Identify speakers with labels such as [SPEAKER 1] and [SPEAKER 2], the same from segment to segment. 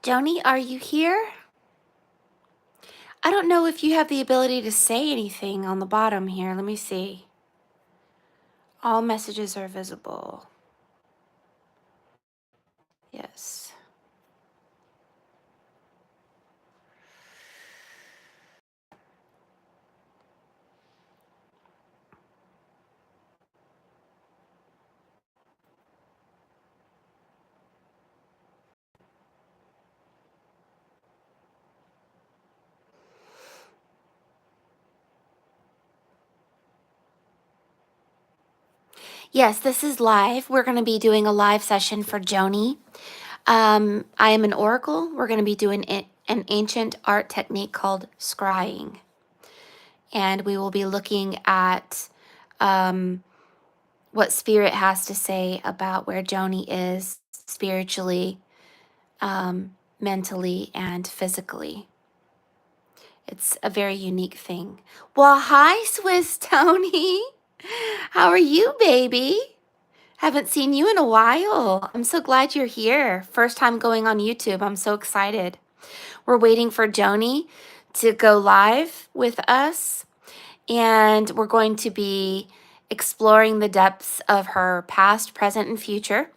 [SPEAKER 1] Joni, are you here? I don't know if you have the ability to say anything on the bottom here. Let me see. All messages are visible. Yes. Yes, this is live. We're going to be doing a live session for Joni. I am an oracle. We're going to be doing an ancient art technique called scrying. And we will be looking at what spirit has to say about where Joni is spiritually, mentally, and physically. It's a very unique thing. Well, hi, Swiss Tony. How are you, baby? Haven't seen you in a while. I'm so glad you're here. First time going on YouTube. I'm so excited. We're waiting for Joni to go live with us, and we're going to be exploring the depths of her past, present, and future.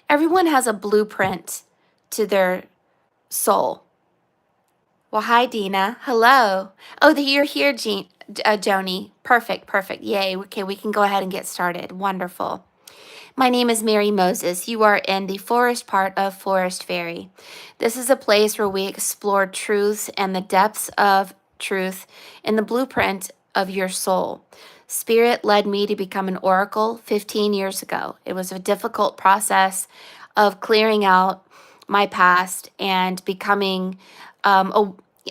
[SPEAKER 1] Everyone has a blueprint to their soul. Well, hi, Dina. Hello. Oh, you're here, Joni. Perfect, perfect. Yay. Okay, we can go ahead and get started. Wonderful. My name is Mary Moses. You are in the forest part of Forest Fairy. This is a place where we explore truths and the depths of truth in the blueprint of your soul. Spirit led me to become an oracle 15 years ago. It was a difficult process of clearing out my past and becoming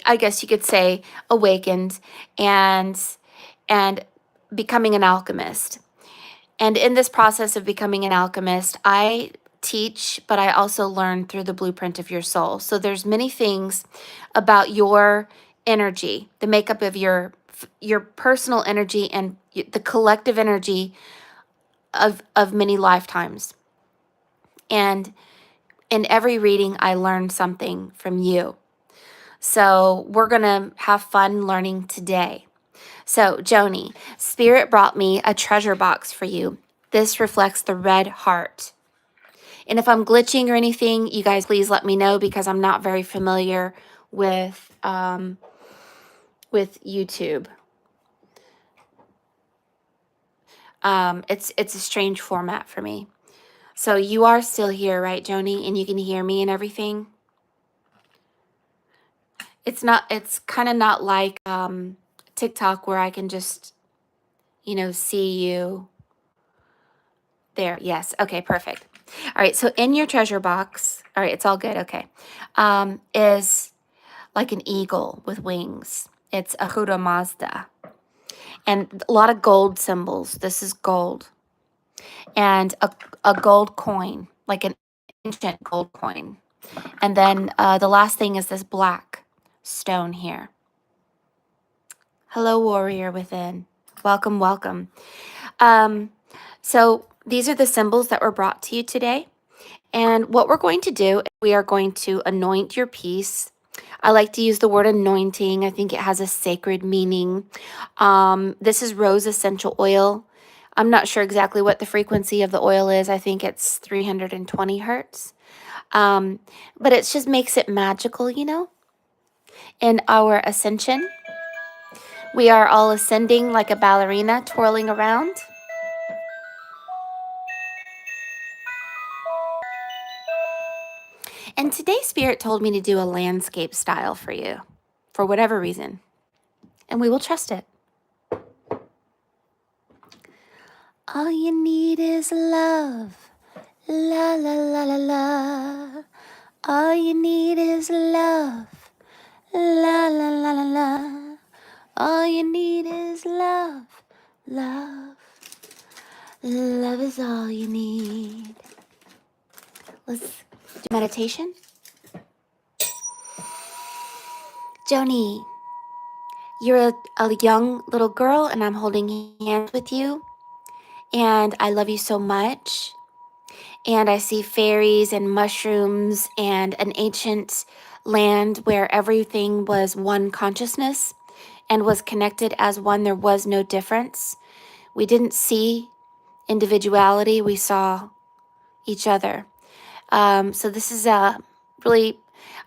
[SPEAKER 1] I guess you could say awakened and becoming an alchemist. And in this process of becoming an alchemist, I teach, but I also learn through the blueprint of your soul. So there's many things about your energy, the makeup of your personal energy and the collective energy of many lifetimes. And in every reading, I learn something from you. So we're going to have fun learning today. So, Joni, Spirit brought me a treasure box for you. This reflects the red heart. And if I'm glitching or anything, you guys please let me know because I'm not very familiar with YouTube. It's a strange format for me. So you are still here, right, Joni? And you can hear me and everything? It's kind of not like TikTok where I can just, see you there. Yes. Okay, perfect. All right. So in your treasure box, all right, it's all good. Okay. Is like an eagle with wings. It's a Ahura Mazda. And a lot of gold symbols. This is gold. And a gold coin, like an ancient gold coin. And then the last thing is this black stone here. Hello, warrior within. Welcome, welcome. So these are the symbols that were brought to you today. And what we're going to do, we are going to anoint your piece. I like to use the word anointing. I think it has a sacred meaning. This is rose essential oil. I'm not sure exactly what the frequency of the oil is. I think it's 320 hertz. But it just makes it magical, In our ascension, we are all ascending like a ballerina, twirling around. And today, Spirit told me to do a landscape style for you, for whatever reason. And we will trust it. All you need is love. La la la la la. All you need is love. La la la la la. All you need is love. Love. Love is all you need. Let's do meditation. Joni, you're a young little girl and I'm holding hands with you. And I love you so much. And I see fairies and mushrooms and an ancient land where everything was one consciousness and was connected as one. There was no difference. We didn't see individuality, we saw each other. So this is a really,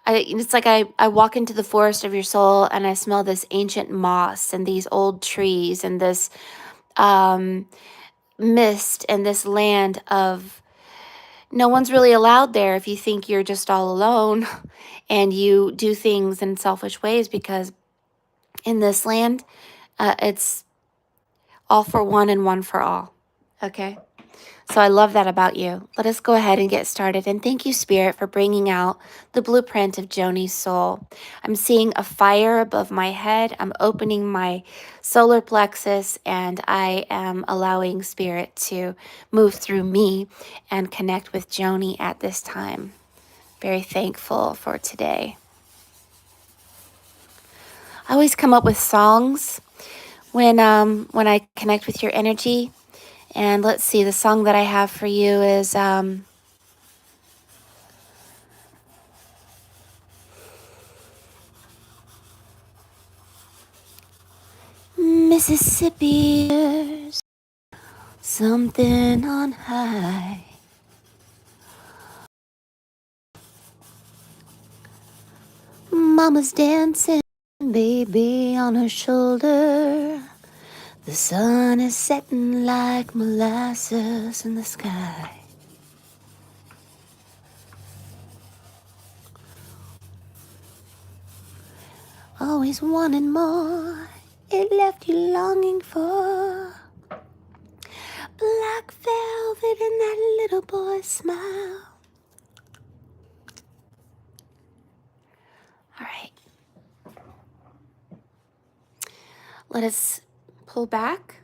[SPEAKER 1] it's like I walk into the forest of your soul and I smell this ancient moss and these old trees and this um, mist and this land of no one's really allowed there if you think you're just all alone and you do things in selfish ways, because in this land, it's all for one and one for all. Okay. So I love that about you. Let us go ahead and get started. And thank you, Spirit, for bringing out the blueprint of Joni's soul. I'm seeing a fire above my head. I'm opening my solar plexus and I am allowing Spirit to move through me and connect with Joni at this time. Very thankful for today. I always come up with songs when I connect with your energy. And let's see, the song that I have for you is Mississippi, there's something on high. Mama's dancing, baby on her shoulder. The sun is setting like molasses in the sky. Always wanting more, it left you longing for black velvet and that little boy's smile. All right. Let us pull back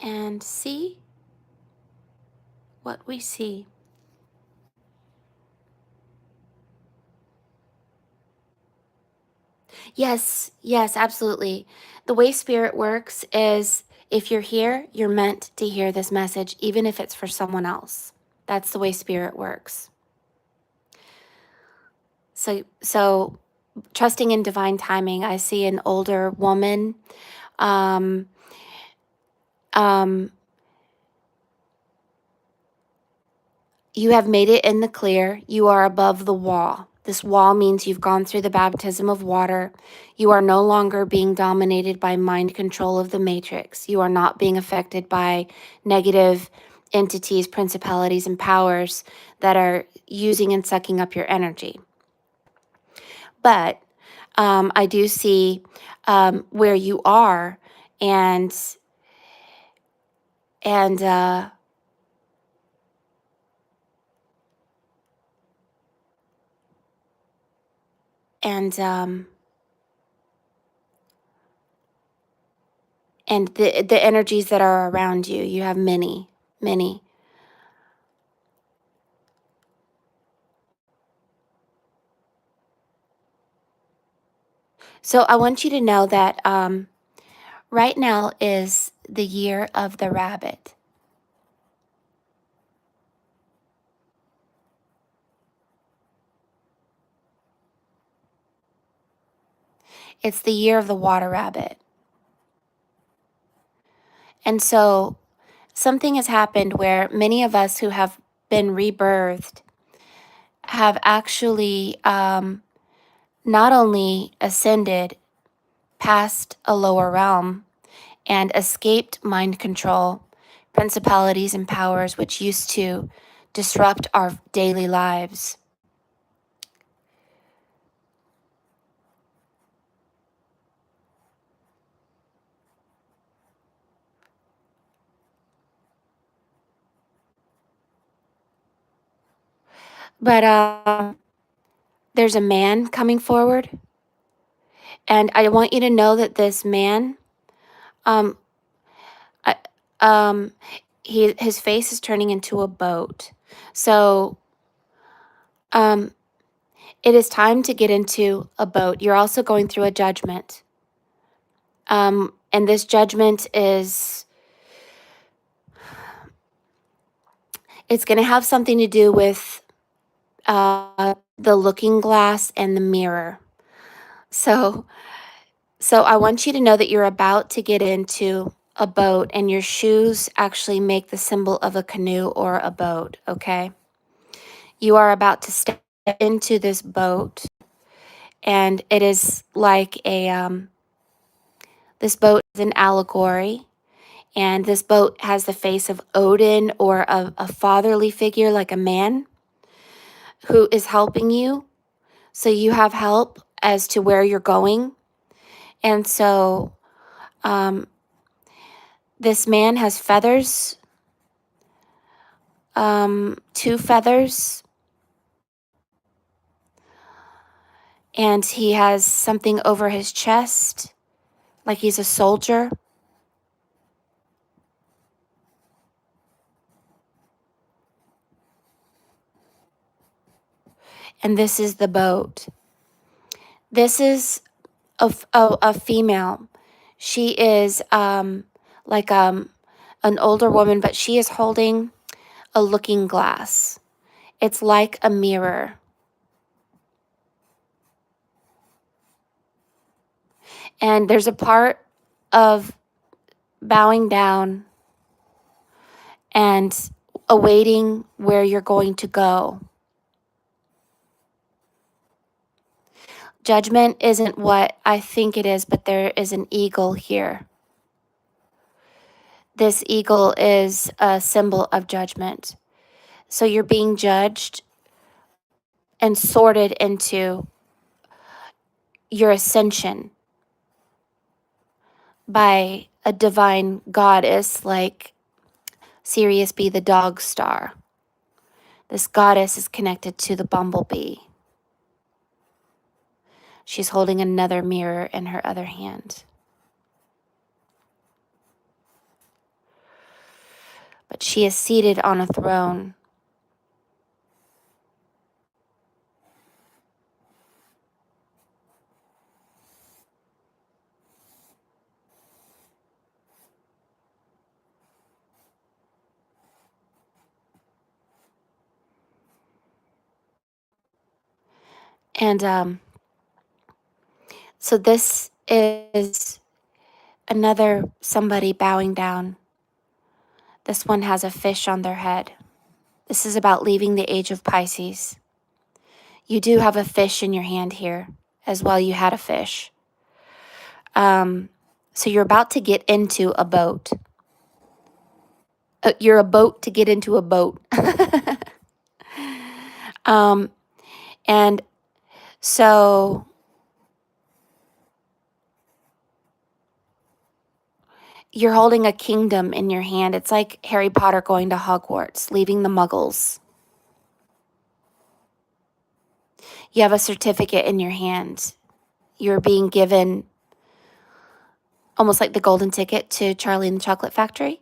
[SPEAKER 1] and see what we see. Yes, absolutely. The way spirit works is if you're here, you're meant to hear this message, even if it's for someone else. That's the way spirit works. So trusting in divine timing, I see an older woman. Um, um, you have made it in the clear. You are above the wall. This wall means you've gone through the baptism of water. You are no longer being dominated by mind control of the matrix. You are not being affected by negative entities, principalities, and powers that are using and sucking up your energy. But I do see where you are, and and uh, and um, and the energies that are around you. You have many, many. So I want you to know that right now is the year of the rabbit. It's the year of the water rabbit. And so something has happened where many of us who have been rebirthed have actually not only ascended past a lower realm and escaped mind control, principalities, and powers which used to disrupt our daily lives. But there's a man coming forward, and I want you to know that this man, um, I, um, his face is turning into a boat. So, um, it is time to get into a boat. You're also going through a judgment, and this judgment is It's going to have something to do with the looking glass and the mirror. So, so I want you to know that you're about to get into a boat, and your shoes actually make the symbol of a canoe or a boat, okay? You are about to step into this boat, and it is like this boat is an allegory, and this boat has the face of Odin or a fatherly figure like a man who is helping you. So you have help as to where you're going. And so um, this man has feathers, 2 feathers, and he has something over his chest, like he's a soldier. And this is the boat. This is a female. She is like an older woman, but she is holding a looking glass. It's like a mirror. And there's a part of bowing down and awaiting where you're going to go. Judgment isn't what I think it is, but there is an eagle here. This eagle is a symbol of judgment. So you're being judged and sorted into your ascension by a divine goddess like Sirius B, the dog star. This goddess is connected to the bumblebee. She's holding another mirror in her other hand. But she is seated on a throne. And so this is another somebody bowing down. This one has a fish on their head. This is about leaving the age of Pisces. You do have a fish in your hand here as well. You had a fish. So you're about to get into a boat. You're a boat to get into a boat. And so you're holding a kingdom in your hand. It's like Harry Potter going to Hogwarts, leaving the muggles. You have a certificate in your hand. You're being given almost like the golden ticket to Charlie and the Chocolate Factory.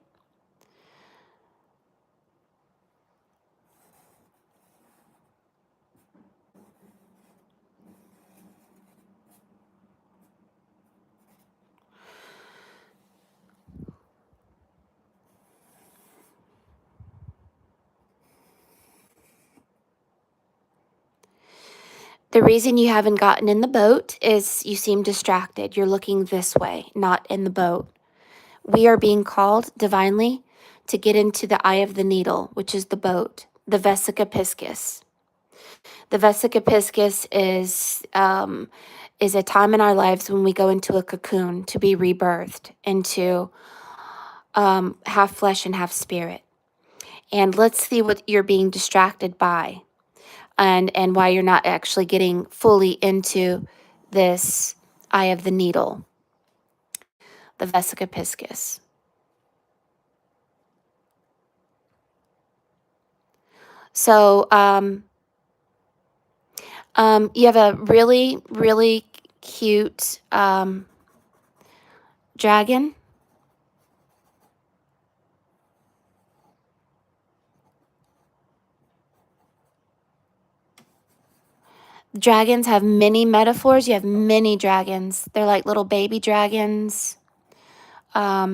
[SPEAKER 1] The reason you haven't gotten in the boat is you seem distracted. You're looking this way, not in the boat. We are being called divinely to get into the eye of the needle, which is the boat, the Vesica Piscis. The Vesica Piscis is a time in our lives when we go into a cocoon to be rebirthed into half flesh and half spirit. And let's see what you're being distracted by and why you're not actually getting fully into this eye of the needle, the Vesica Piscis. So you have a really, really cute dragon. Dragons have many metaphors. You have many dragons. They're like little baby dragons,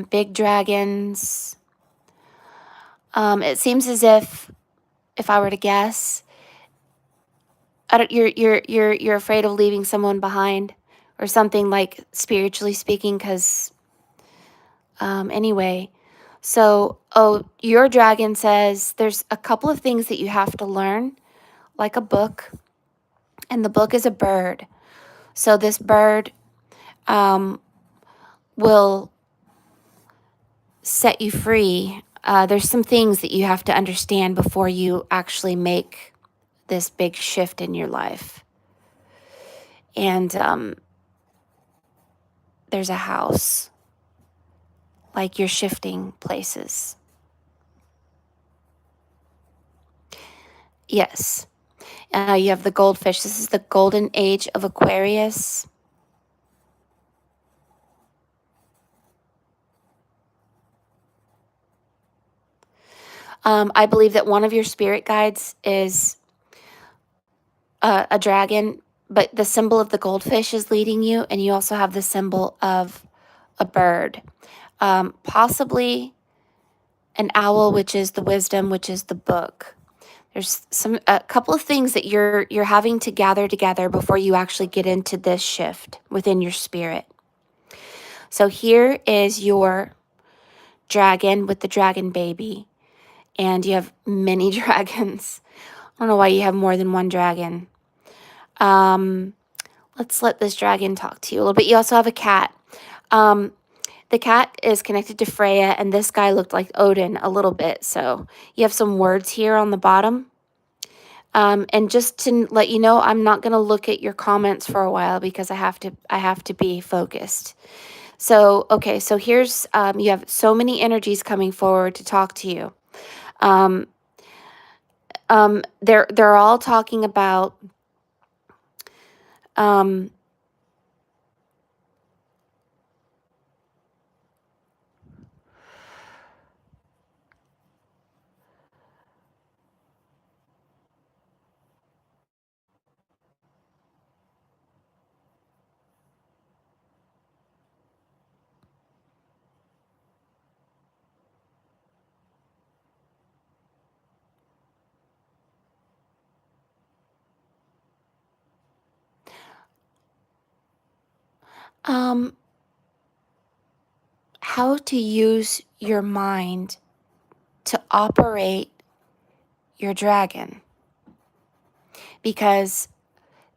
[SPEAKER 1] big dragons. It seems as if if I were to guess. I don't, you're afraid of leaving someone behind or something, like spiritually speaking, because anyway. So, oh, your dragon says there's a couple of things that you have to learn, like a book, and the book is a bird. So this bird will set you free. There's some things that you have to understand before you actually make this big shift in your life. And there's a house, like you're shifting places. Yes. You have the goldfish. This is the golden age of Aquarius. I believe that one of your spirit guides is a dragon, but the symbol of the goldfish is leading you, and you also have the symbol of a bird, possibly an owl, which is the wisdom, which is the book. There's a couple of things that you're having to gather together before you actually get into this shift within your spirit. So here is your dragon with the dragon baby, and you have many dragons. I don't know why you have more than one dragon. Let's let this dragon talk to you a little bit. You also have a cat. The cat is connected to Freya, and this guy looked like Odin a little bit. So you have some words here on the bottom. And just to let you know, I'm not going to look at your comments for a while because I have to be focused. So, okay, so here's, you have so many energies coming forward to talk to you. They're all talking about, um, um, how to use your mind to operate your dragon. Because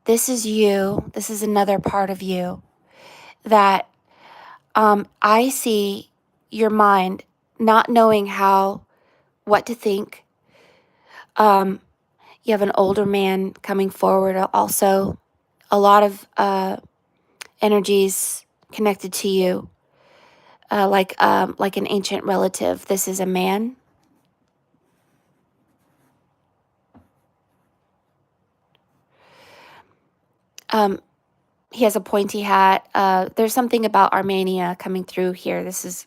[SPEAKER 1] this is you, this is another part of you that I see your mind not knowing what to think. You have an older man coming forward, also a lot of energies connected to you, like an ancient relative. This is a man. He has a pointy hat. There's something about Armenia coming through here. This is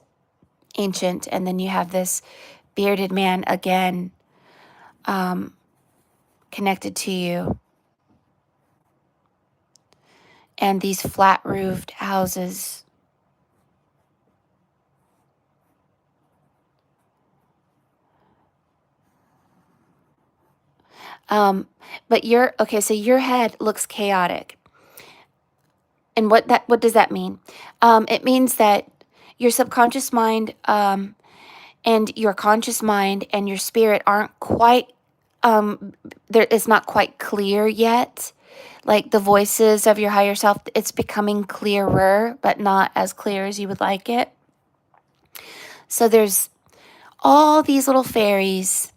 [SPEAKER 1] ancient. And then you have this bearded man again, connected to you. And these flat roofed houses. But so your head looks chaotic. And what does that mean? It means that your subconscious mind, and your conscious mind and your spirit aren't quite, it's not quite clear yet. Like the voices of your higher self, it's becoming clearer, but not as clear as you would like it. So there's all these little fairies,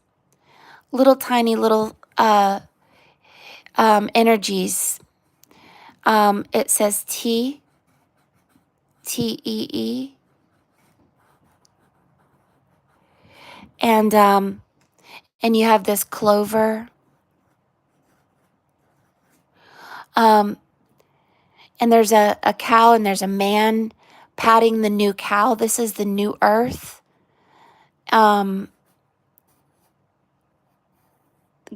[SPEAKER 1] little tiny little energies. It says T E E, and you have this clover. And there's a cow, and there's a man patting the new cow. This is the new earth.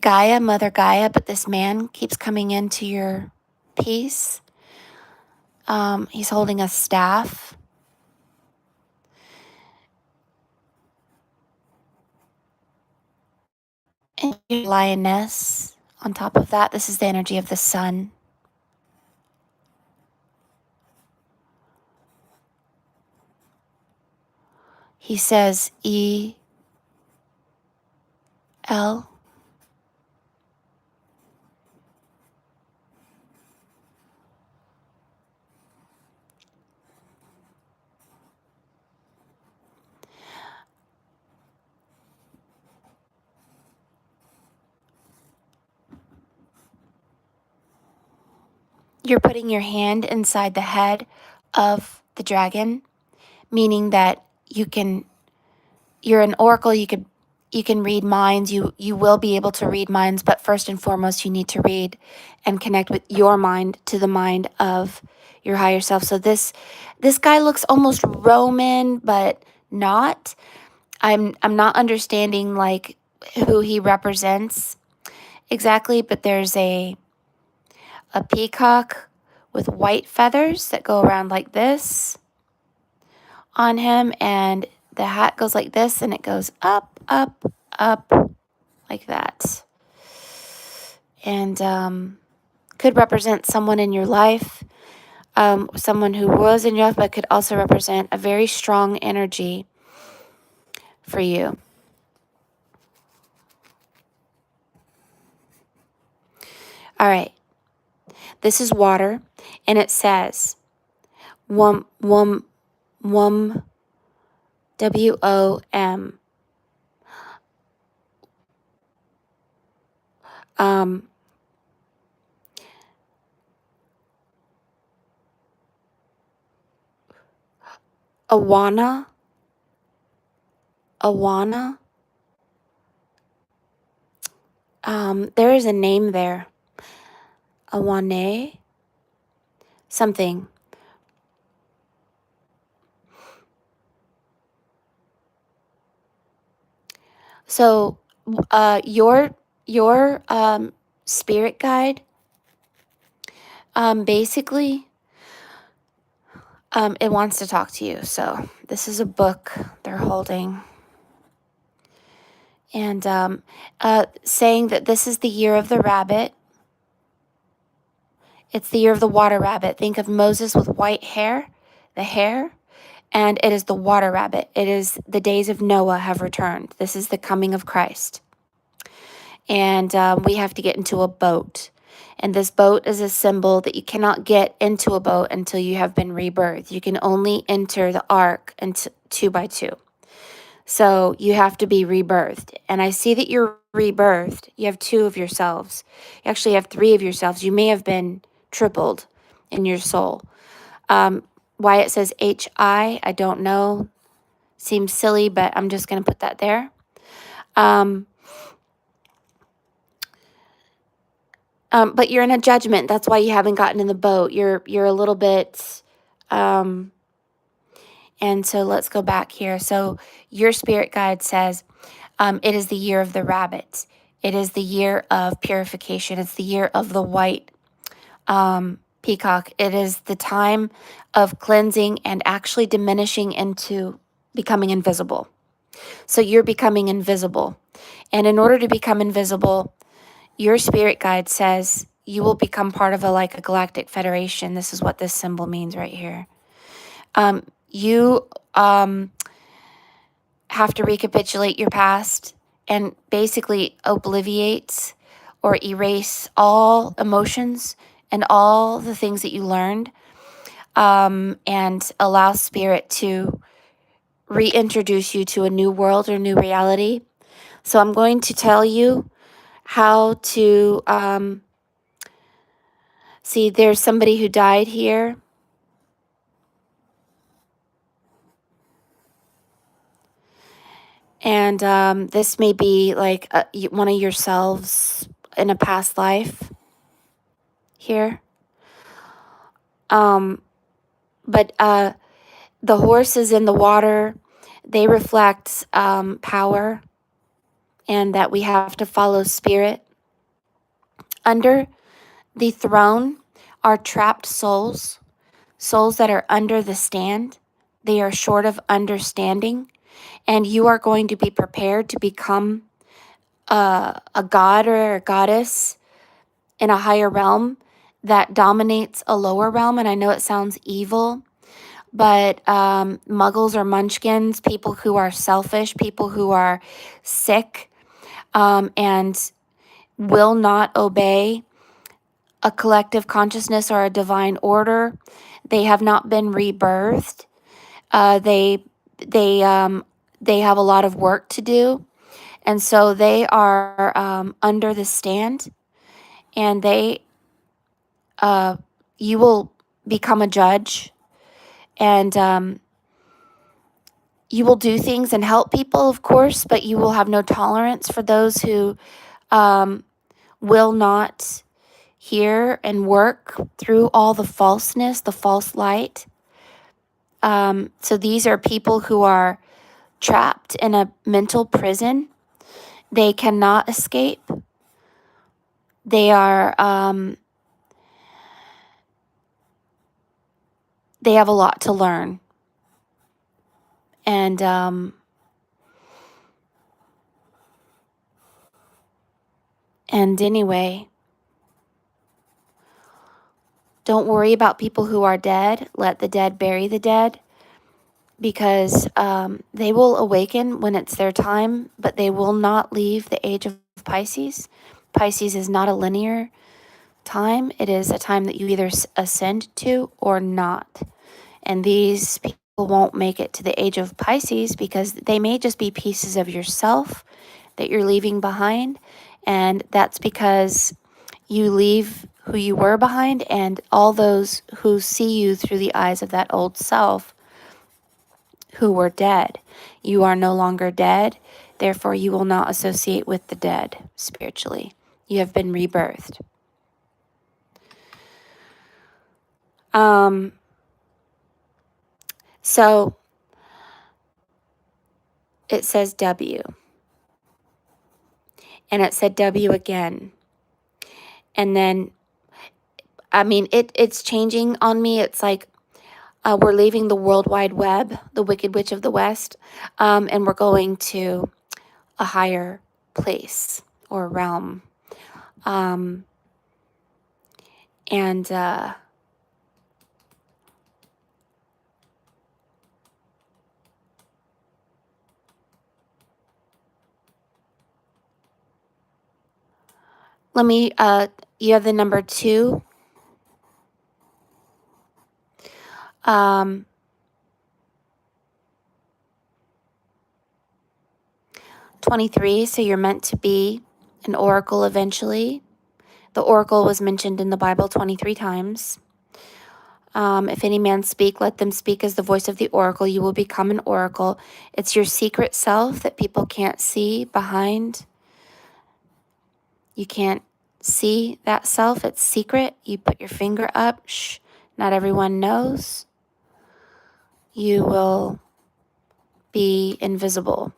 [SPEAKER 1] Gaia, Mother Gaia, but this man keeps coming into your piece. He's holding a staff. And your lioness on top of that. This is the energy of the sun. He says E-L. You're putting your hand inside the head of the dragon, meaning that you're an oracle, you can read minds, you will be able to read minds, but first and foremost you need to read and connect with your mind to the mind of your higher self. So this guy looks almost Roman, but not. I'm not understanding like who he represents exactly, but there's a peacock with white feathers that go around like this on him, and the hat goes like this, and it goes up, up, up, like that. And could represent someone in your life, someone who was in your life, but could also represent a very strong energy for you. All right. This is water, and it says, wum, wum, wum, W-O-M. Awana, Awana. There is a name there. Awane, something. So, your spirit guide, basically, it wants to talk to you. So this is a book they're holding, and saying that this is the year of the rabbit. It's the year of the water rabbit. Think of Moses with white hair, the hair, and it is the water rabbit. It is the days of Noah have returned. This is the coming of Christ. And we have to get into a boat. And this boat is a symbol that you cannot get into a boat until you have been rebirthed. You can only enter the ark into 2x2. So you have to be rebirthed. And I see that you're rebirthed. You have 2 of yourselves. You actually have 3 of yourselves. You may have been tripled in your soul. Why it says H-I, I don't know. Seems silly, but I'm just going to put that there. But you're in a judgment. That's why you haven't gotten in the boat. You're a little bit, and so let's go back here. So your spirit guide says, it is the year of the rabbit. It is the year of purification. It's the year of the white peacock. It is the time of cleansing and actually diminishing into becoming invisible. So you're becoming invisible. And in order to become invisible, your spirit guide says you will become part of a galactic federation. This is what this symbol means right here. You have to recapitulate your past and basically obliviate or erase all emotions and all the things that you learned, and allow spirit to reintroduce you to a new world or new reality. So I'm going to tell you how to see. There's somebody who died here. And this may be like one of yourselves in a past life here. But the horses in the water, they reflect power, and that we have to follow spirit. Under the throne are trapped souls, souls that are under the stand. They are short of understanding, and you are going to be prepared to become a god or a goddess in a higher realm that dominates a lower realm. And I know it sounds evil, but muggles or munchkins, people who are selfish, people who are sick, and will not obey a collective consciousness or a divine order. They have not been rebirthed. Uh, they they have a lot of work to do, and so they are under the stand, and they you will become a judge, and you will do things and help people, of course, but you will have no tolerance for those who um, will not hear and work through all the falseness, the false light. So these are people who are trapped in a mental prison. They cannot escape. They are, they have a lot to learn. And anyway, don't worry about people who are dead. Let the dead bury the dead, because they will awaken when it's their time, but they will not leave the age of Pisces. Pisces is not a linear time. It is a time that you either ascend to or not. And these people won't make it to the age of Pisces because they may just be pieces of yourself that you're leaving behind. And that's because you leave who you were behind, and all those who see you through the eyes of that old self who were dead. You are no longer dead. Therefore, you will not associate with the dead spiritually. You have been rebirthed. So it says W, and it said W again. And then, I mean, it's changing on me. It's like we're leaving the World Wide Web, the Wicked Witch of the West, and we're going to a higher place or realm. And let me, you have the number 2. 23, so you're meant to be an oracle eventually. The oracle was mentioned in the Bible 23 times. If any man speak, let them speak as the voice of the oracle. You will become an oracle. It's your secret self that people can't see behind. You can't see that self. It's secret. You put your finger up. Shh, not everyone knows. You will be invisible.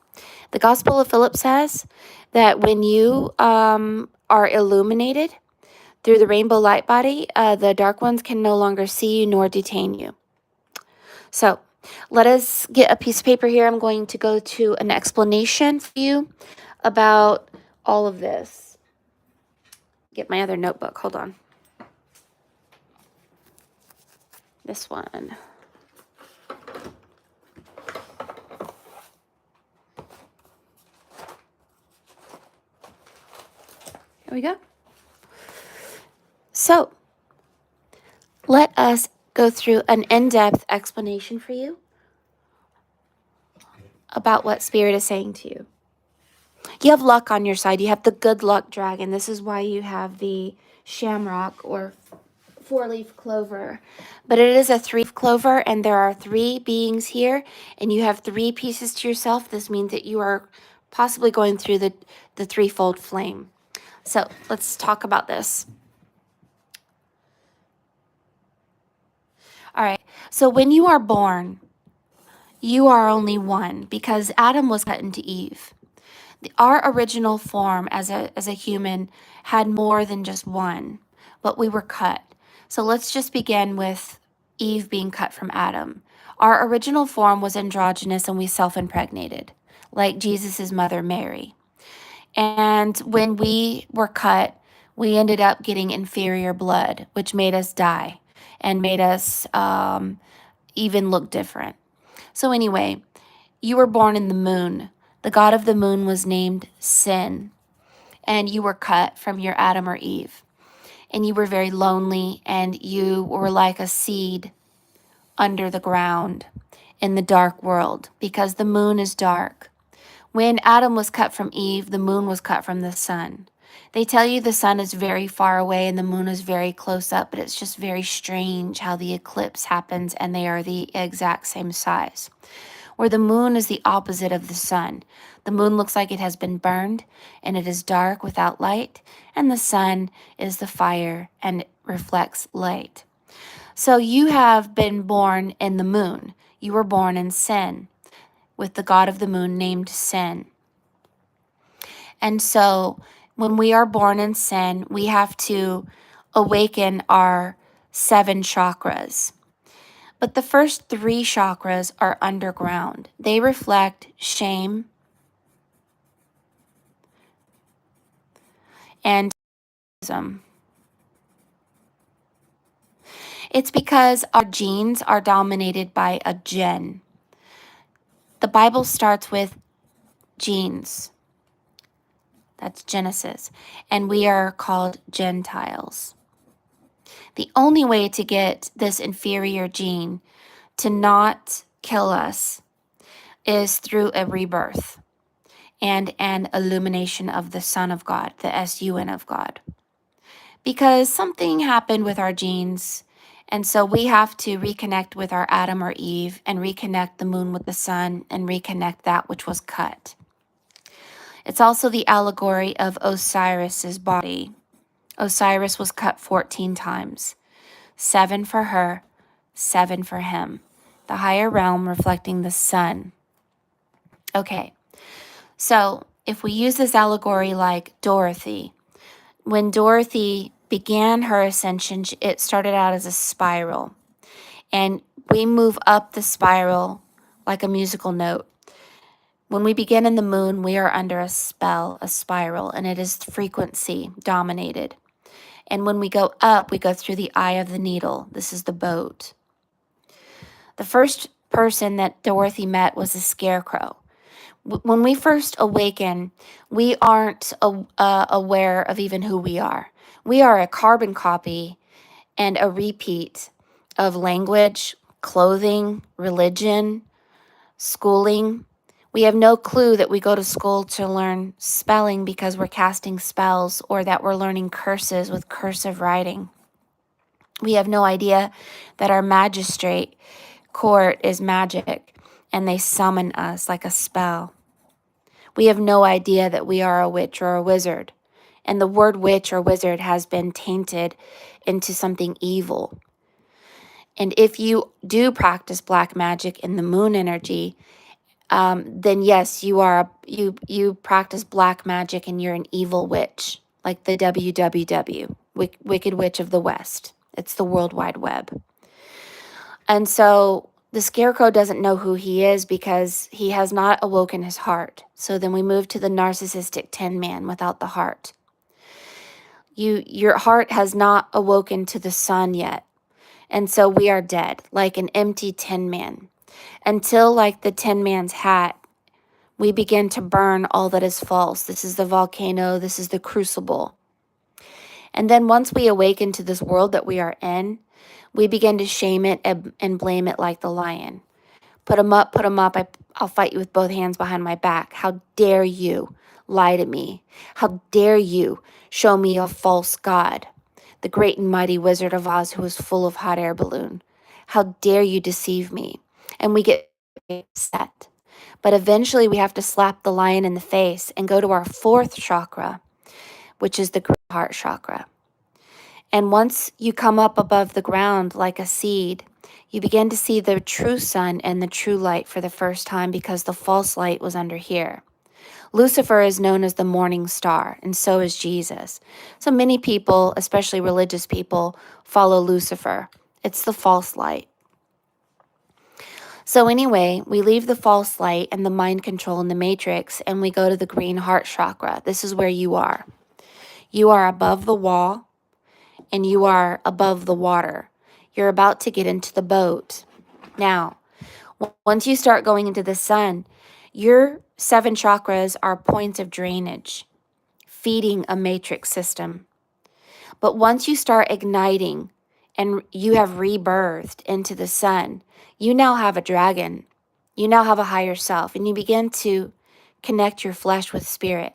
[SPEAKER 1] The Gospel of Philip says that when you are illuminated through the rainbow light body, the dark ones can no longer see you nor detain you. So let us get a piece of paper here. I'm going to go to an explanation for you about all of this. Get my other notebook. Hold on. This one. Here we go. So let us go through an in-depth explanation for you about what Spirit is saying to you. You have luck on your side. You have the good luck dragon. This is why you have the shamrock or 4-leaf clover. But it is a 3-leaf clover, and there are 3 beings here, and you have 3 pieces to yourself. This means that you are possibly going through the threefold flame. So let's talk about this. All right. So when you are born, you are only one, because Adam was cut into Eve. Our original form as a human had more than just one, but we were cut. So let's just begin with Eve being cut from Adam. Our original form was androgynous, and we self-impregnated, like Jesus' mother Mary. And when we were cut, we ended up getting inferior blood, which made us die and made us even look different. So, anyway, you were born in the moon. The god of the moon was named Sin, and you were cut from your Adam or Eve. And you were very lonely, and you were like a seed under the ground in the dark world because the moon is dark. When Adam was cut from Eve, the moon was cut from the sun. They tell you the sun is very far away and the moon is very close up, but it's just very strange how the eclipse happens and they are the exact same size. Where the moon is the opposite of the sun. The moon looks like it has been burned and it is dark without light, and the sun is the fire and it reflects light. So you have been born in the moon. You were born in sin with the god of the moon named Sin. And so when we are born in sin, we have to awaken our 7 chakras. But the first 3 chakras are underground. They reflect shame and racism. It's because our genes are dominated by a gen. The Bible starts with genes. That's Genesis. And we are called Gentiles. The only way to get this inferior gene to not kill us is through a rebirth and an illumination of the Son of God, the SUN of God. Because something happened with our genes, and so we have to reconnect with our Adam or Eve and reconnect the moon with the sun and reconnect that which was cut. It's also the allegory of Osiris's body. Osiris was cut 14 times, 7 for her, 7 for him. The higher realm reflecting the sun. Okay, so if we use this allegory like Dorothy, when Dorothy began her ascension, it started out as a spiral. And we move up the spiral like a musical note. When we begin in the moon, we are under a spell, a spiral, and it is frequency dominated. And when we go up, we go through the eye of the needle. This is the boat. The first person that Dorothy met was a scarecrow. When we first awaken, we aren't aware of even who we are. We are a carbon copy and a repeat of language, clothing, religion, schooling. We have no clue that we go to school to learn spelling because we're casting spells, or that we're learning curses with cursive writing. We have no idea that our magistrate court is magic and they summon us like a spell. We have no idea that we are a witch or a wizard, and the word witch or wizard has been tainted into something evil. And if you do practice black magic in the moon energy, then yes, you practice black magic and you're an evil witch, like the WWW, Wicked Witch of the West. It's the World Wide Web. And so the scarecrow doesn't know who he is because he has not awoken his heart. So then we move to the narcissistic tin man without the heart. Your heart has not awoken to the sun yet. And so we are dead, like an empty tin man. Until, like the tin man's hat, we begin to burn all that is false. This is the volcano. This is the crucible. And then once we awaken to this world that we are in, we begin to shame it and blame it like the lion. Put 'em up, put 'em up. I'll fight you with both hands behind my back. How dare you lie to me? How dare you show me a false god? The great and mighty Wizard of Oz who is full of hot air balloon. How dare you deceive me? And we get upset. But eventually we have to slap the lion in the face and go to our 4th chakra, which is the heart chakra. And once you come up above the ground like a seed, you begin to see the true sun and the true light for the first time because the false light was under here. Lucifer is known as the morning star, and so is Jesus. So many people, especially religious people, follow Lucifer. It's the false light. So anyway, we leave the false light and the mind control and the matrix, and we go to the green heart chakra. This is where you are. You are above the wall, and you are above the water. You're about to get into the boat. Now, once you start going into the sun, your 7 chakras are points of drainage, feeding a matrix system. But once you start igniting and you have rebirthed into the sun, you now have a dragon. You now have a higher self, and you begin to connect your flesh with spirit.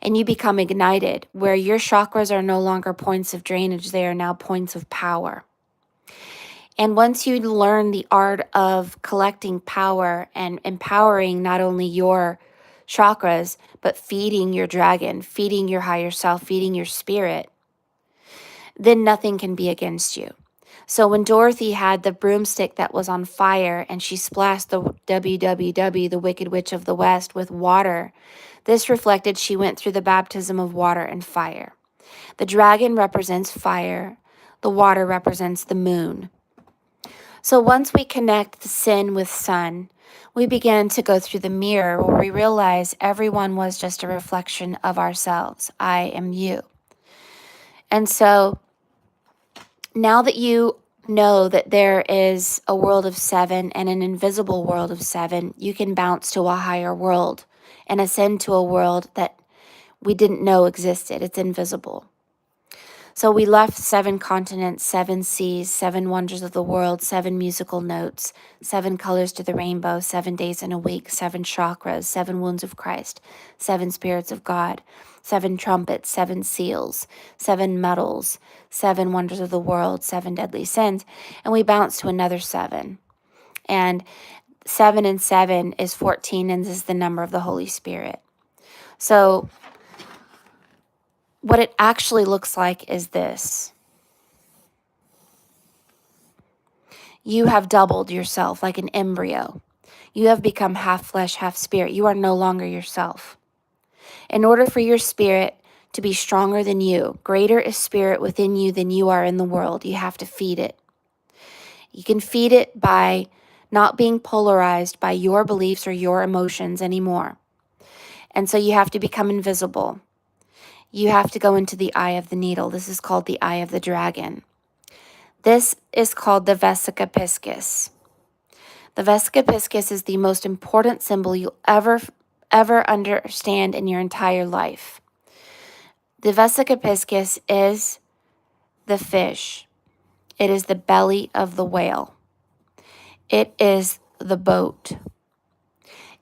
[SPEAKER 1] And you become ignited, where your chakras are no longer points of drainage, they are now points of power. And once you learn the art of collecting power and empowering not only your chakras, but feeding your dragon, feeding your higher self, feeding your spirit, then nothing can be against you. So when Dorothy had the broomstick that was on fire and she splashed the WWW, the Wicked Witch of the West, with water, this reflected she went through the baptism of water and fire. The dragon represents fire. The water represents the moon. So once we connect the sin with sun, we begin to go through the mirror where we realize everyone was just a reflection of ourselves. I am you. And so now that you know that there is a world of 7 and an invisible world of 7, you can bounce to a higher world and ascend to a world that we didn't know existed. It's invisible. So we left 7 continents, 7 seas, 7 wonders of the world, 7 musical notes, 7 colors to the rainbow, 7 days in a week, 7 chakras, 7 wounds of Christ, 7 spirits of God, 7 trumpets, 7 seals, 7 metals, 7 wonders of the world, 7 deadly sins, and we bounce to another 7. And 7 and 7 is 14, and this is the number of the Holy Spirit. So what it actually looks like is this. You have doubled yourself like an embryo. You have become half flesh, half spirit. You are no longer yourself. In order for your spirit to be stronger than you, greater is spirit within you than you are in the world. You have to feed it. You can feed it by not being polarized by your beliefs or your emotions anymore. And so you have to become invisible. You have to go into the eye of the needle. This is called the eye of the dragon. This is called the Vesica Piscis. The Vesica Piscis is the most important symbol you'll ever understand in your entire life. The Vesica Piscis is the fish. It is the belly of the whale. It is the boat.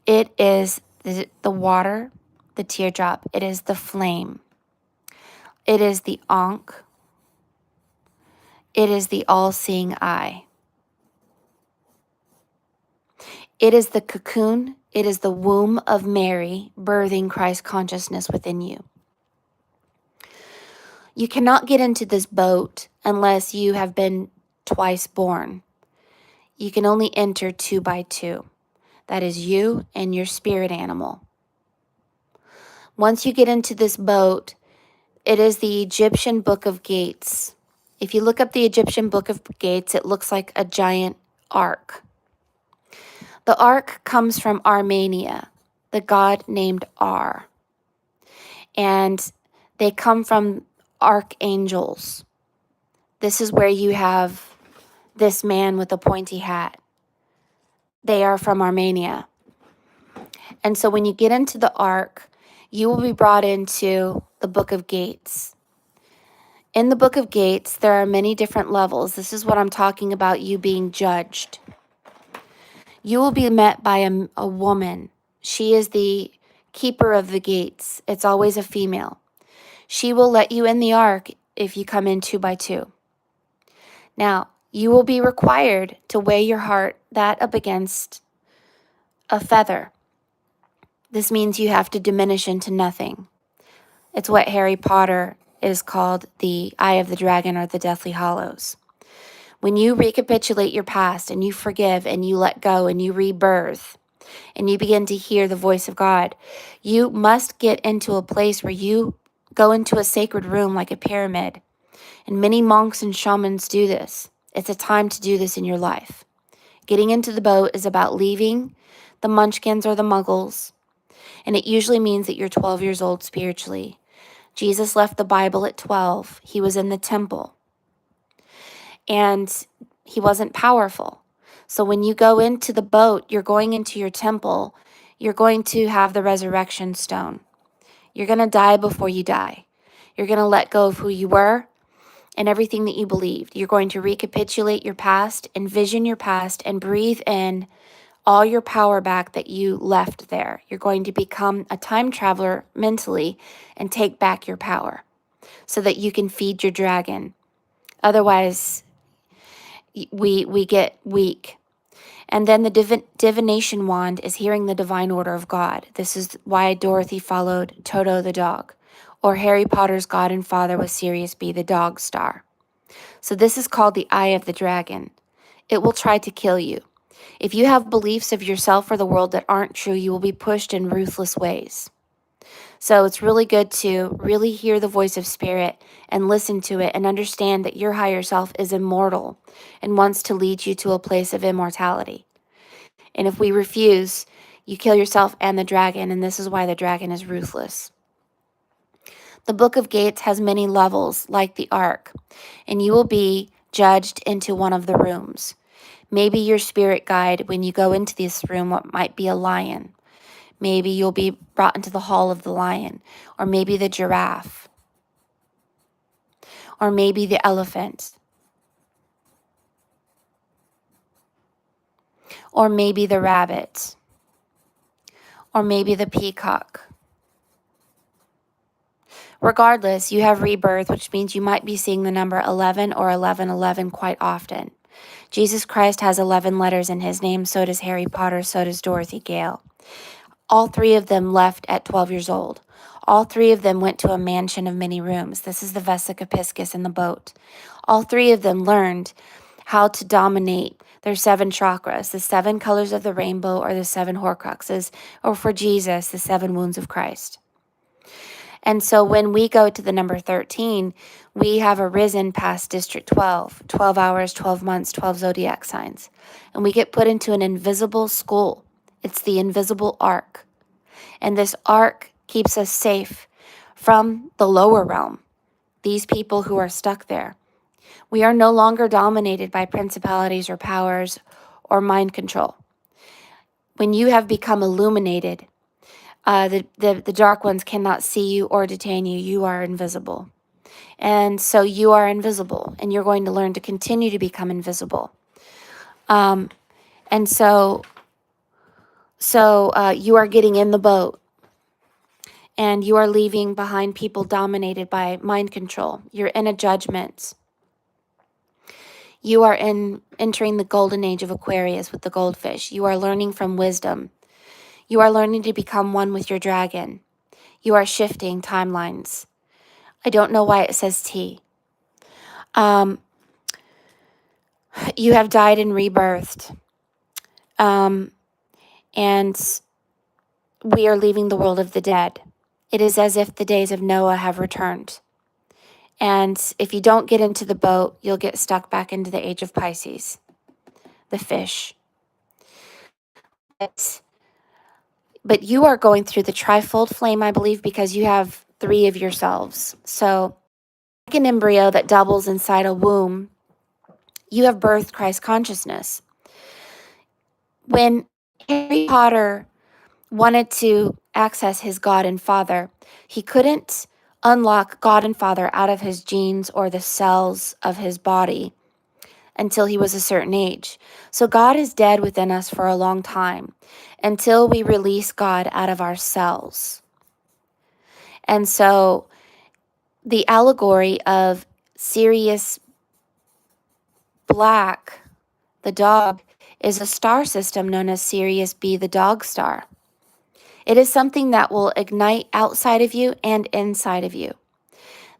[SPEAKER 1] It is the water, the teardrop. It is the flame. It is the ankh. It is the all-seeing eye. It is the cocoon. It is the womb of Mary birthing Christ consciousness within you. You cannot get into this boat unless you have been twice born. You can only enter 2 by 2. That is you and your spirit animal. Once you get into this boat, it is the Egyptian Book of Gates. If you look up the Egyptian Book of Gates, it looks like a giant ark. The ark comes from Armenia, the god named Ar. And they come from archangels. This is where you have this man with a pointy hat. They are from Armenia. And so when you get into the ark, you will be brought into the Book of Gates. In the Book of Gates, there are many different levels. This is what I'm talking about, you being judged. You will be met by a woman. She is the keeper of the gates. It's always a female. She will let you in the ark if you come in 2 by 2. Now, you will be required to weigh your heart that up against a feather. This means you have to diminish into nothing. It's what Harry Potter is called the Eye of the Dragon or the Deathly Hallows. When you recapitulate your past and you forgive and you let go and you rebirth and you begin to hear the voice of God, you must get into a place where you go into a sacred room like a pyramid. And many monks and shamans do this. It's a time to do this in your life. Getting into the boat is about leaving the munchkins or the muggles, and it usually means that you're 12 years old spiritually. Jesus left the Bible at 12. He was in the temple, and he wasn't powerful. So when you go into the boat, you're going into your temple. You're going to have the resurrection stone. You're going to die before you die. You're going to let go of who you were and everything that you believed. You're going to recapitulate your past, envision your past, and breathe in all your power back that you left there. You're going to become a time traveler mentally and take back your power so that you can feed your dragon. Otherwise, we get weak. And then the divination wand is hearing the divine order of God. This is why Dorothy followed Toto the dog, or Harry Potter's God and Father was Sirius B, the dog star. So this is called the eye of the dragon. It will try to kill you. If you have beliefs of yourself or the world that aren't true, you will be pushed in ruthless ways. So it's really good to really hear the voice of spirit and listen to it and understand that your higher self is immortal and wants to lead you to a place of immortality. And if we refuse, you kill yourself and the dragon, and this is why the dragon is ruthless. The Book of Gates has many levels, like the Ark, and you will be judged into one of the rooms. Maybe your spirit guide, when you go into this room, what might be a lion. Maybe you'll be brought into the hall of the lion, or maybe the giraffe, or maybe the elephant, or maybe the rabbit, or maybe the peacock. Regardless, you have rebirth, which means you might be seeing the number 11 or 1111 quite often. Jesus Christ has 11 letters in his name, so does Harry Potter, so does Dorothy Gale. All three of them left at 12 years old. All three of them went to a mansion of many rooms. This is the Vesica Piscis in the boat. All three of them learned how to dominate their 7 chakras, the 7 colors of the rainbow, or the 7 horcruxes, or for Jesus, the 7 wounds of Christ. And so when we go to the number 13, we have arisen past District 12, 12 hours, 12 months, 12 zodiac signs. And we get put into an invisible school. It's the invisible ark. And this ark keeps us safe from the lower realm, these people who are stuck there. We are no longer dominated by principalities or powers or mind control. When you have become illuminated, the dark ones cannot see you or detain you. You are invisible. And so you are invisible, and you're going to learn to continue to become invisible. And so you are getting in the boat, and you are leaving behind people dominated by mind control. You're in a judgment. You are entering the golden age of Aquarius with the goldfish. You are learning from wisdom. You are learning to become one with your dragon. You are shifting timelines. I don't know why it says T. You have died and rebirthed. And we are leaving the world of the dead. It is as if the days of Noah have returned. And if you don't get into the boat, you'll get stuck back into the age of Pisces, the fish. But you are going through the trifold flame, I believe, because you have 3 of yourselves. So, like an embryo that doubles inside a womb, you have birthed Christ consciousness. When Harry Potter wanted to access his God and Father, he couldn't unlock God and Father out of his genes or the cells of his body until he was a certain age. So God is dead within us for a long time until we release God out of our cells. And so the allegory of Sirius Black, the dog, is a star system known as Sirius B, the dog star. It is something that will ignite outside of you and inside of you.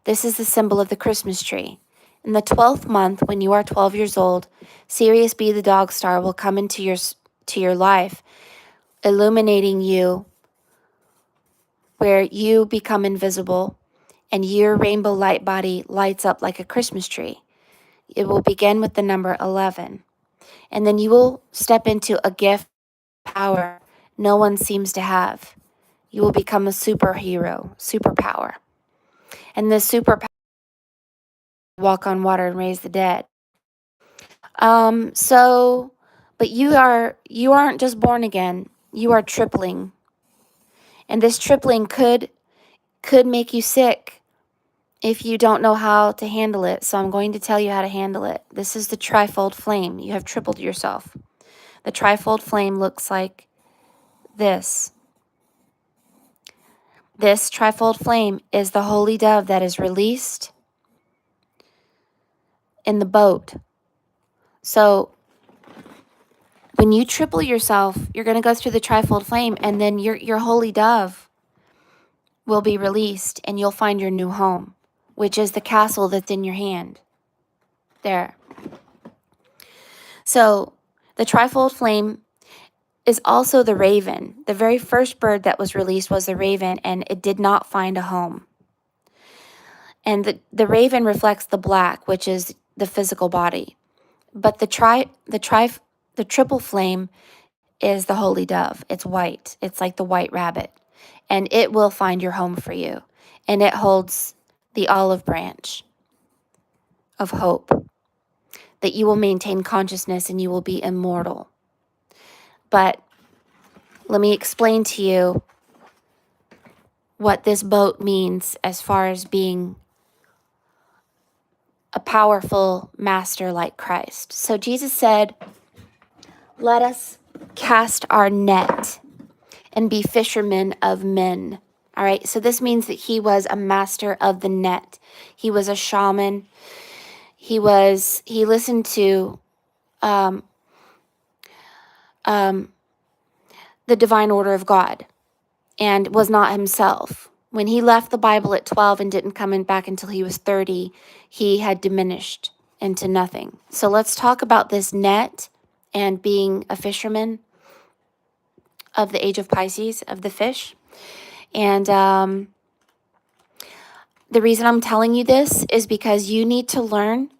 [SPEAKER 1] This is the symbol of the Christmas tree. In the 12th month, when you are 12 years old, Sirius B, the dog star, will come into your life, illuminating you where you become invisible and your rainbow light body lights up like a Christmas tree. It will begin with the number 11. And then you will step into a gift power no one seems to have. You will become a superhero, superpower. And this superpower walk on water and raise the dead. But you aren't just born again. You are tripling. And this tripling could make you sick if you don't know how to handle it. So I'm going to tell you how to handle it. This is the trifold flame. You have tripled yourself. The trifold flame looks like this. This trifold flame is the holy dove that is released in the boat. So when you triple yourself, you're going to go through the trifold flame, and then your holy dove will be released, and you'll find your new home, which is the castle that's in your hand. There. So the trifold flame is also the raven. The very first bird that was released was the raven, and it did not find a home. And the raven reflects the black, which is the physical body. But the triple flame is the holy dove. It's white. It's like the white rabbit. And it will find your home for you. And it holds the olive branch of hope, that you will maintain consciousness and you will be immortal. But let me explain to you what this boat means as far as being a powerful master like Christ. So Jesus said, let us cast our net and be fishermen of men. All right, so this means that he was a master of the net. He was a shaman. He listened to the divine order of God and was not himself. When he left the Bible at 12 and didn't come back until he was 30, he had diminished into nothing. So let's talk about this net and being a fisherman of the age of Pisces, of the fish. And the reason I'm telling you this is because you need to learn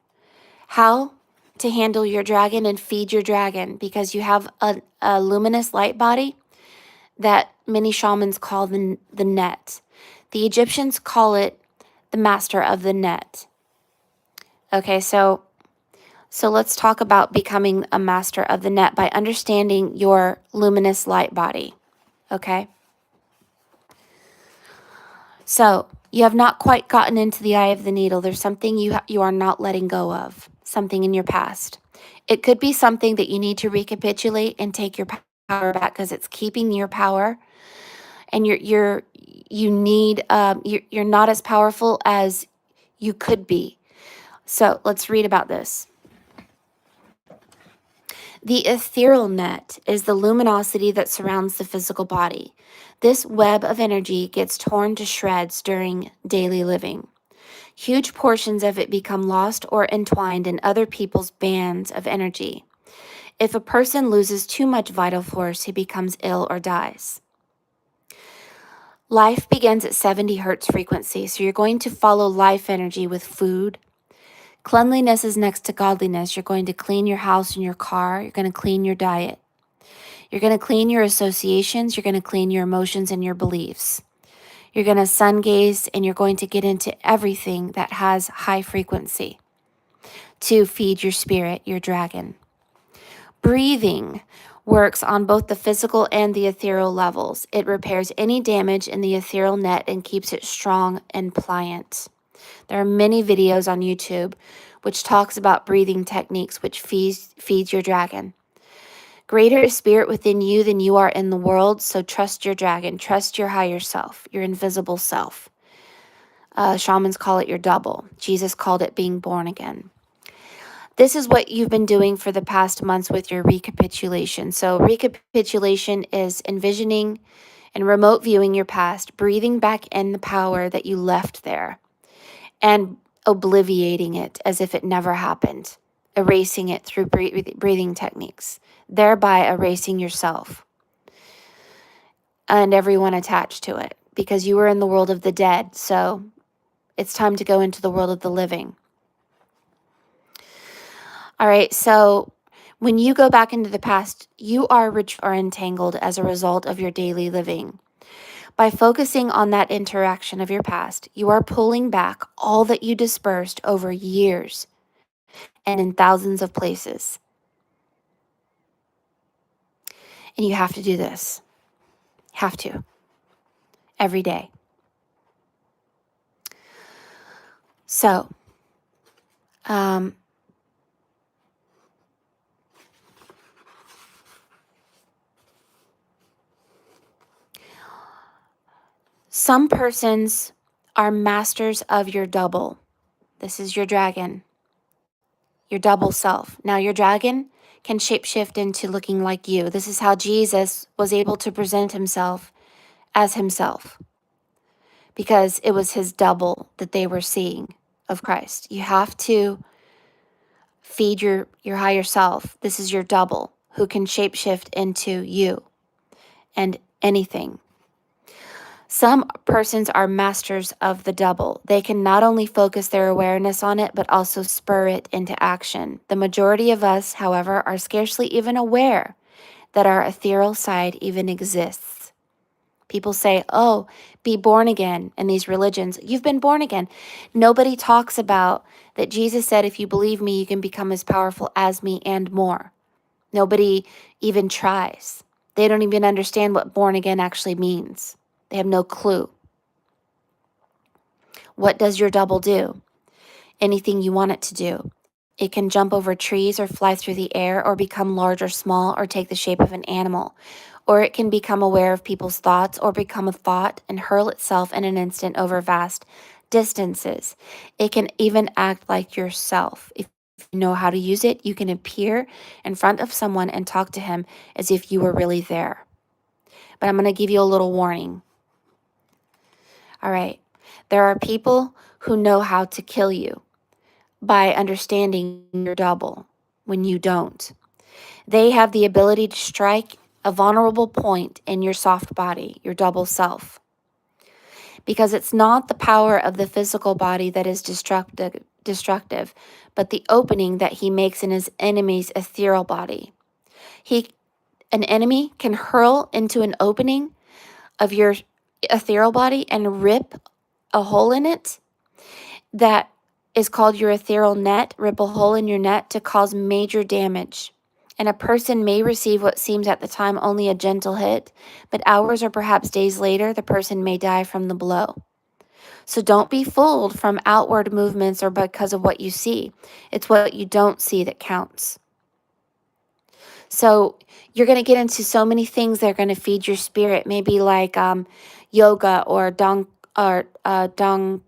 [SPEAKER 1] how to handle your dragon and feed your dragon, because you have a luminous light body that many shamans call the net. The Egyptians call it the master of the net. Okay, so let's talk about becoming a master of the net by understanding your luminous light body. Okay? So you have not quite gotten into the eye of the needle. There's something you are not letting go of, something in your past. It could be something that you need to recapitulate and take your power back, because it's keeping your power, and you're not as powerful as you could be. So let's read about this. The ethereal net is the luminosity that surrounds the physical body. This web of energy gets torn to shreds during daily living. Huge portions of it become lost or entwined in other people's bands of energy. If a person loses too much vital force, he becomes ill or dies. Life begins at 70 hertz frequency, so you're going to follow life energy with food. Cleanliness is next to godliness. You're going to clean your house and your car. You're going to clean your diet. You're going to clean your associations. You're going to clean your emotions and your beliefs. You're going to sun gaze, and you're going to get into everything that has high frequency to feed your spirit, your dragon. Breathing works on both the physical and the ethereal levels. It repairs any damage in the ethereal net and keeps it strong and pliant. There are many videos on YouTube which talks about breathing techniques which feeds your dragon. Greater is spirit within you than you are in the world, so trust your dragon. Trust your higher self, your invisible self. Shamans call it your double. Jesus called it being born again. This is what you've been doing for the past months with your recapitulation. So recapitulation is envisioning and remote viewing your past, breathing back in the power that you left there, and obliviating it as if it never happened, erasing it through breathing techniques, thereby erasing yourself and everyone attached to it, because you were in the world of the dead. So it's time to go into the world of the living. All right, so When you go back into the past, you are entangled as a result of your daily living. By focusing on that interaction of your past, you are pulling back all that you dispersed over years and in thousands of places. And you have to do this. Have to. Every day. So, some persons are masters of your double. This is your dragon, your double self. Now, your dragon can shapeshift into looking like you. This is how Jesus was able to present himself as himself, because it was his double that they were seeing of Christ. You have to feed your higher self. This is your double who can shapeshift into you and anything. Some persons are masters of the double. They can not only focus their awareness on it, but also spur it into action. The majority of us, however, are scarcely even aware that our ethereal side even exists. People say, oh, be born again in these religions. You've been born again. Nobody talks about that Jesus said, if you believe me, you can become as powerful as me and more. Nobody even tries. They don't even understand what born again actually means. They have no clue. What does your double do? Anything you want it to do. It can jump over trees or fly through the air or become large or small or take the shape of an animal. Or it can become aware of people's thoughts or become a thought and hurl itself in an instant over vast distances. It can even act like yourself. If you know how to use it, you can appear in front of someone and talk to him as if you were really there. But I'm going to give you a little warning. All right. There are people who know how to kill you by understanding your double when you don't. They have the ability to strike a vulnerable point in your soft body, your double self. Because it's not the power of the physical body that is destructive, but the opening that he makes in his enemy's ethereal body. An enemy can hurl into an opening of your ethereal body and rip a hole in it that is called your ethereal net, rip a hole in your net to cause major damage. And a person may receive what seems at the time only a gentle hit, but hours or perhaps days later, the person may die from the blow. So don't be fooled from outward movements or because of what you see. It's what you don't see that counts. So you're going to get into so many things that are going to feed your spirit, maybe like yoga or dong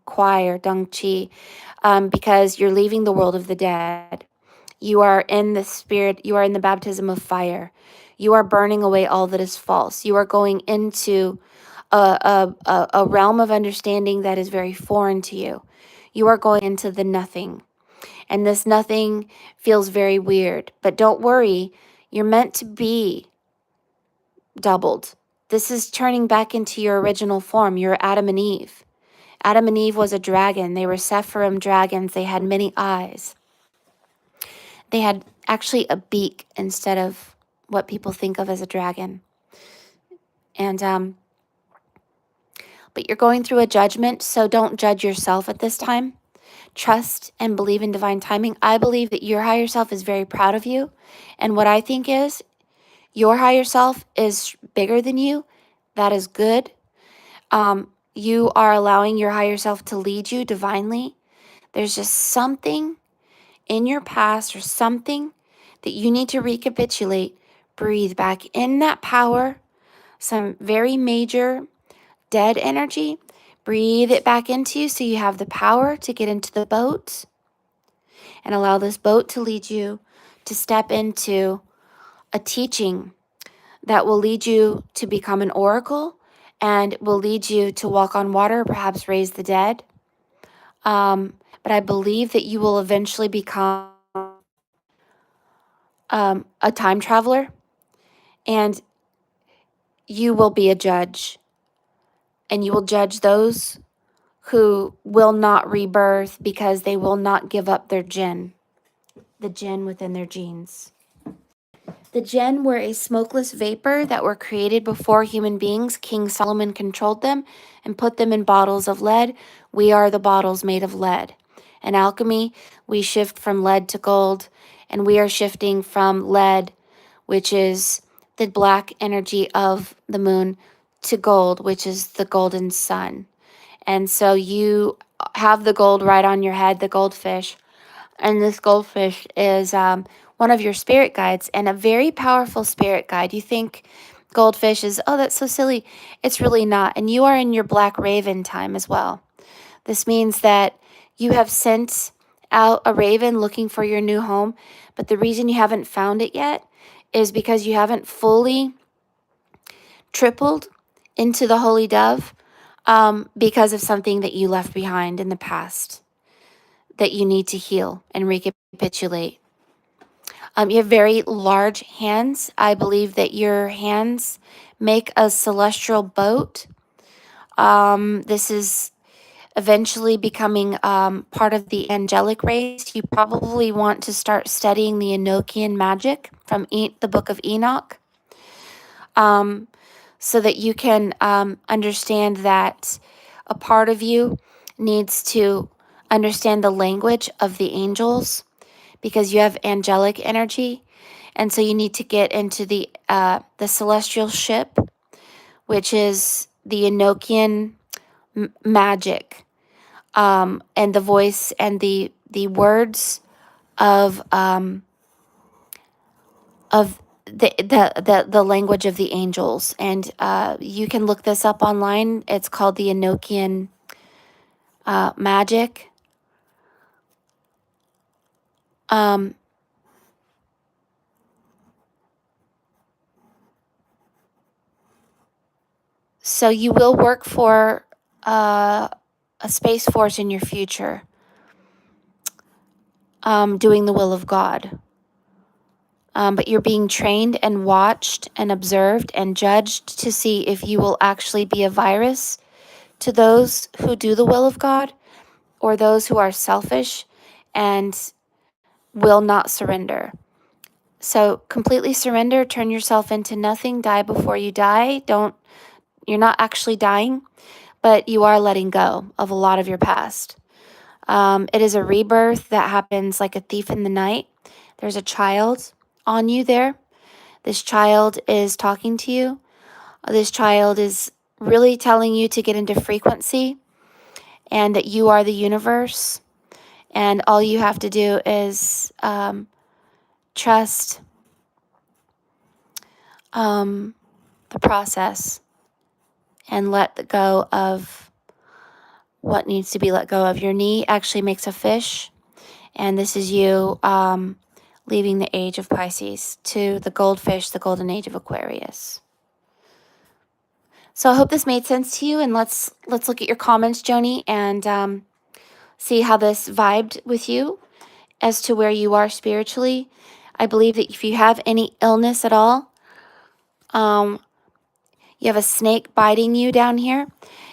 [SPEAKER 1] quai or dong chi, because you're leaving the world of the dead. You are in the spirit. You are in the baptism of fire. You are burning away all that is false. You are going into a realm of understanding that is very foreign to you. You are going into the nothing. And this nothing feels very weird. But don't worry. You're meant to be doubled. This is turning back into your original form. You're Adam and Eve. Adam and Eve was a dragon. They were Sephirim dragons. They had many eyes. They had actually a beak instead of what people think of as a dragon. And but you're going through a judgment, so don't judge yourself at this time. Trust and believe in divine timing. I believe that your higher self is very proud of you. And what I think is your higher self is bigger than you. That is good. You are allowing your higher self to lead you divinely. There's just something in your past or something that you need to recapitulate. Breathe back in that power, some very major dead energy. Breathe it back into you so you have the power to get into the boat and allow this boat to lead you to step into a teaching that will lead you to become an oracle and will lead you to walk on water, perhaps raise the dead. But I believe that you will eventually become a time traveler, and you will be a judge. And you will judge those who will not rebirth because they will not give up their jinn, the jinn within their genes. The Jinn were a smokeless vapor that were created before human beings. King Solomon controlled them and put them in bottles of lead. We are the bottles made of lead. In alchemy, we shift from lead to gold, and we are shifting from lead, which is the black energy of the moon, to gold, which is the golden sun. And so you have the gold right on your head, the goldfish. And this goldfish is one of your spirit guides and a very powerful spirit guide. You think goldfish is, oh, that's so silly. It's really not. And you are in your black raven time as well. This means that you have sent out a raven looking for your new home, but the reason you haven't found it yet is because you haven't fully tripled into the holy dove because of something that you left behind in the past that you need to heal and recapitulate. You have very large hands. I believe that your hands make a celestial boat. This is eventually becoming part of the angelic race. You probably want to start studying the Enochian magic from the book of Enoch, so that you can understand that a part of you needs to understand the language of the angels, because you have angelic energy, and so you need to get into the celestial ship, which is the Enochian magic, and the voice and the words of the language of the angels. And you can look this up online. It's called the Enochian magic. So you will work for a space force in your future, doing the will of God. But you're being trained and watched and observed and judged to see if you will actually be a virus to those who do the will of God, or those who are selfish and will not surrender. So completely surrender, turn yourself into nothing, die before you die. You're not actually dying, but you are letting go of a lot of your past. It is a rebirth that happens like a thief in the night. There's a child on you there. This child is talking to you. This child is really telling you to get into frequency and that you are the universe. And all you have to do is trust the process and let go of what needs to be let go of. Your knee actually makes a fish, and this is you leaving the age of Pisces to the goldfish, the golden age of Aquarius. So I hope this made sense to you, and let's look at your comments, Joni, and see how this vibed with you as to where you are spiritually. I believe that if you have any illness at all, you have a snake biting you down here,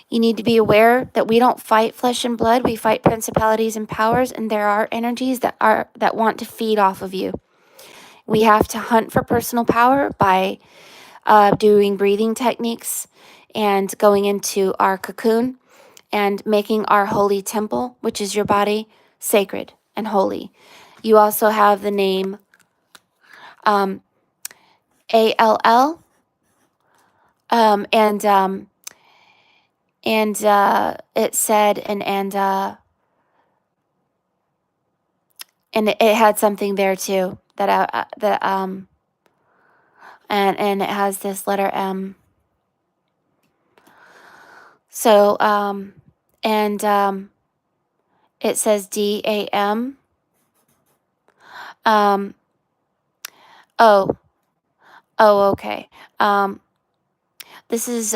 [SPEAKER 1] you need to be aware that we don't fight flesh and blood. We fight principalities and powers, and there are energies that want to feed off of you. We have to hunt for personal power by doing breathing techniques and going into our cocoon and making our holy temple, which is your body, sacred and holy. You also have the name ALL, and it said, and it had something there too and it has this letter M. So it says DAM. Okay. This is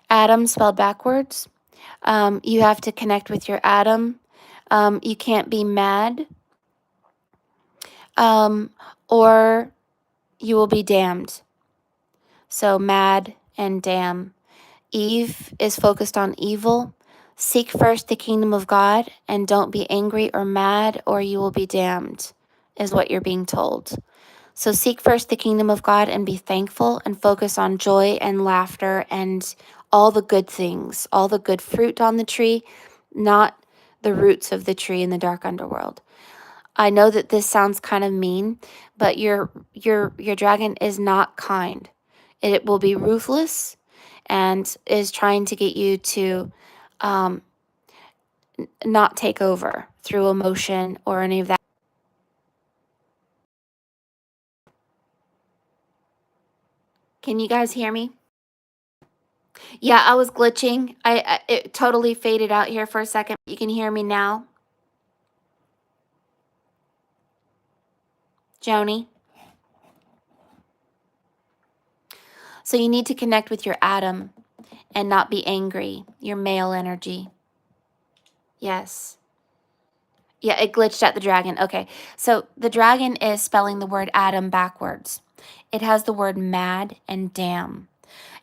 [SPEAKER 1] Adam spelled backwards. You have to connect with your Adam. You can't be mad, or you will be damned. So mad and damn. Eve is focused on evil. Seek first the kingdom of God and don't be angry or mad, or you will be damned, is what you're being told. So seek first the kingdom of God and be thankful and focus on joy and laughter and all the good things, all the good fruit on the tree, not the roots of the tree in the dark underworld. I know that this sounds kind of mean, but your dragon is not kind. It will be ruthless and is trying to get you to um, not take over through emotion or any of that. Can you guys hear me? Yeah, I was glitching. It totally faded out here for a second. You can hear me now, Joni. So you need to connect with your Adam and not be angry, your male energy. Yes. Yeah, it glitched at the dragon. Okay. So the dragon is spelling the word Adam backwards. It has the word mad and damn.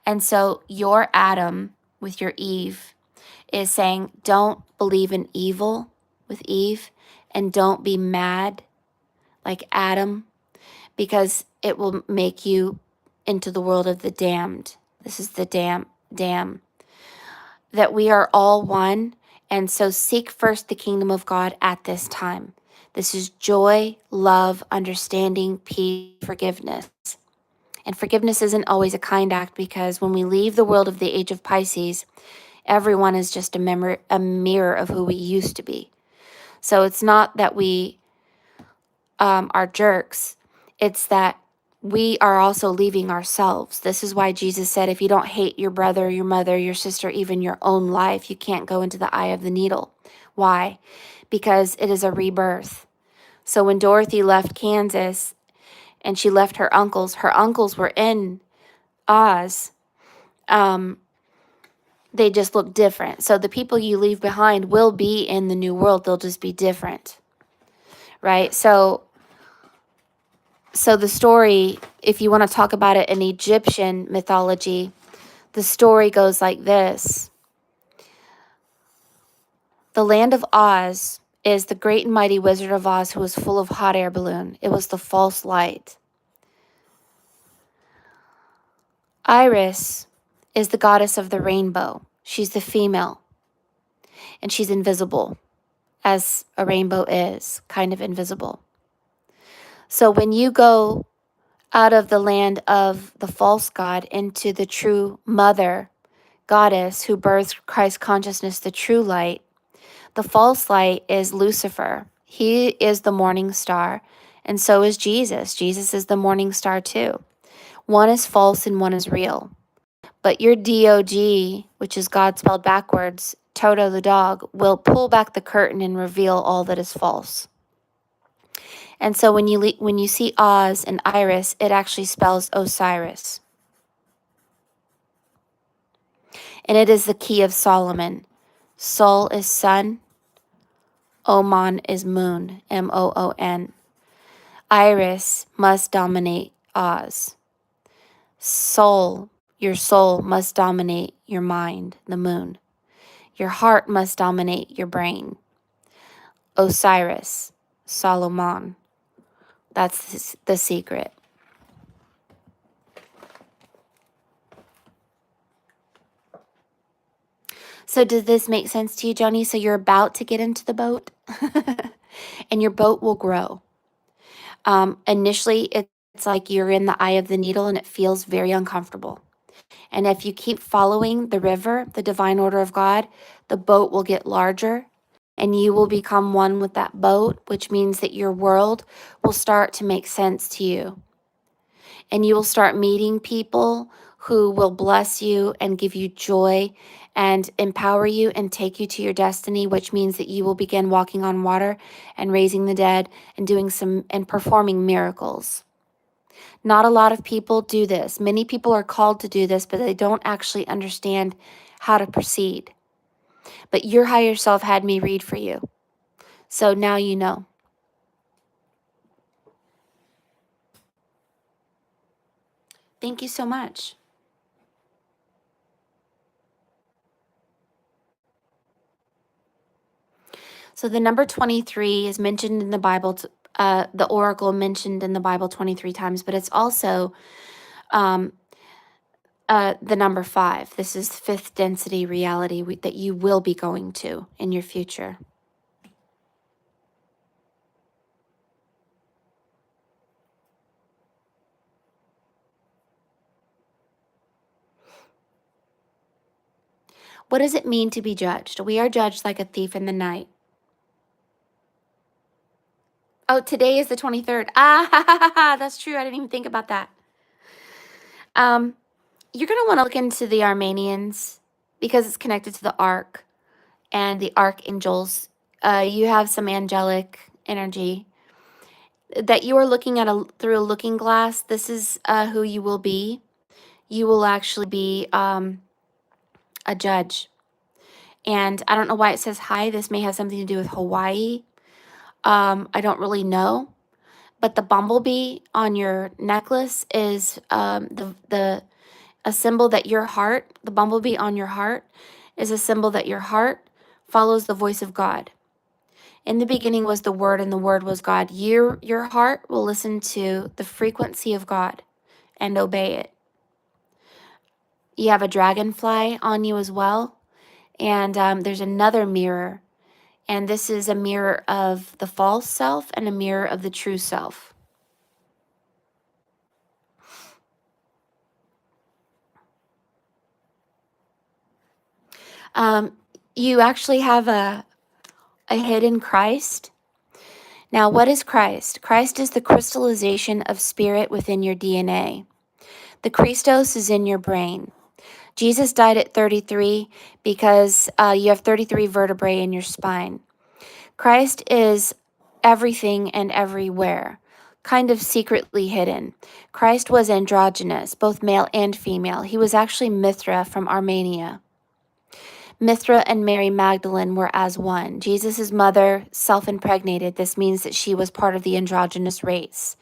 [SPEAKER 1] And so your Adam with your Eve is saying, don't believe in evil with Eve and don't be mad like Adam because it will make you into the world of the damned. This is the damn. That we are all one. And so seek first the kingdom of God at this time. This is joy, love, understanding, peace, forgiveness. And forgiveness isn't always a kind act because when we leave the world of the age of Pisces, everyone is just a mirror of who we used to be. So it's not that we are jerks. It's that we are also leaving ourselves. This is why Jesus said, if you don't hate your brother, your mother, your sister, even your own life, you can't go into the eye of the needle. Why? Because it is a rebirth. So when Dorothy left Kansas and she left her uncles were in Oz. They just look different. So the people you leave behind will be in the new world. They'll just be different. Right? So the story, if you want to talk about it in Egyptian mythology, the story goes like this. The land of Oz is the great and mighty Wizard of Oz who was full of hot air balloon. It was the false light. Iris is the goddess of the rainbow. She's the female, and she's invisible, as a rainbow is, kind of invisible. So when you go out of the land of the false god into the true mother goddess who birthed Christ consciousness, the true light, the false light is Lucifer. He is the morning star, and so is Jesus. Jesus is the morning star too. One is false and one is real. But your DOG, which is God spelled backwards, Toto the dog, will pull back the curtain and reveal all that is false. And so when you see Oz and Iris, it actually spells Osiris. And it is the key of Solomon. Sol is sun. Oman is moon. Moon. Iris must dominate Oz. Your soul must dominate your mind, the moon. Your heart must dominate your brain. Osiris, Solomon. That's the secret. So does this make sense to you, Joni? So you're about to get into the boat and your boat will grow. Initially, it's like you're in the eye of the needle and it feels very uncomfortable. And if you keep following the river, the divine order of God, the boat will get larger and you will become one with that boat, which means that your world will start to make sense to you. And you will start meeting people who will bless you and give you joy and empower you and take you to your destiny, which means that you will begin walking on water and raising the dead and doing and performing miracles. Not a lot of people do this. Many people are called to do this, but they don't actually understand how to proceed. But your higher self had me read for you. So now you know. Thank you so much. So the number 23 is mentioned in the Bible the oracle mentioned in the Bible 23 times, but it's also um, the number 5. This is fifth density reality that you will be going to in your future. What does it mean to be judged? We are judged like a thief in the night. Oh, today is the 23rd. Ah, that's true. I didn't even think about that. You're going to want to look into the Armenians because it's connected to the ark and the archangels. You have some angelic energy that you are looking at through a looking glass. This is who you will be. You will actually be a judge. And I don't know why it says hi. This may have something to do with Hawaii. I don't really know. But the bumblebee on your necklace is a symbol that your heart, the bumblebee on your heart, is a symbol that your heart follows the voice of God. In the beginning was the Word, and the Word was God. Your heart will listen to the frequency of God and obey it. You have a dragonfly on you as well. And there's another mirror. And this is a mirror of the false self and a mirror of the true self. You actually have a hidden Christ. Now, what is Christ? Christ is the crystallization of spirit within your DNA. The Christos is in your brain. Jesus died at 33 because you have 33 vertebrae in your spine. Christ is everything and everywhere, kind of secretly hidden. Christ was androgynous, both male and female. He was actually Mithra from Armenia. Mithra and Mary Magdalene were as one. Jesus' mother self-impregnated. This means that she was part of the androgynous race.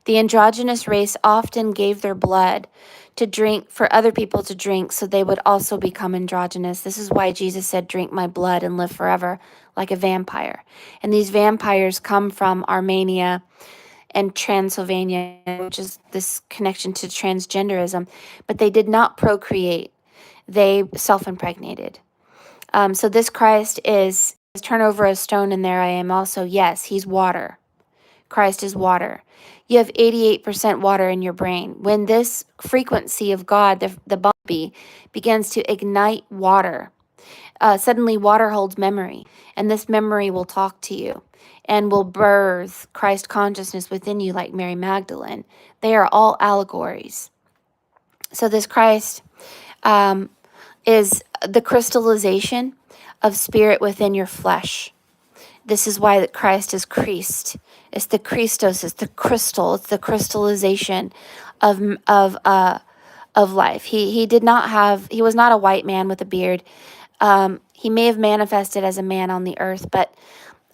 [SPEAKER 1] The androgynous race often gave their blood to drink for other people to drink so they would also become androgynous. This is why Jesus said, drink my blood and live forever like a vampire. And these vampires come from Armenia and Transylvania, which is this connection to transgenderism. But they did not procreate. They self-impregnated. So this Christ is turn over a stone and there I am also. Yes, he's water. Christ is water. You have 88% water in your brain. When this frequency of God, the bumblebee, begins to ignite water, suddenly water holds memory, and this memory will talk to you and will birth Christ consciousness within you like Mary Magdalene. They are all allegories. So this Christ is the crystallization of spirit within your flesh. This is why that Christ is Christ. It's the Christos. It's the crystal. It's the crystallization of life. He did not have. He was not a white man with a beard. He may have manifested as a man on the earth, but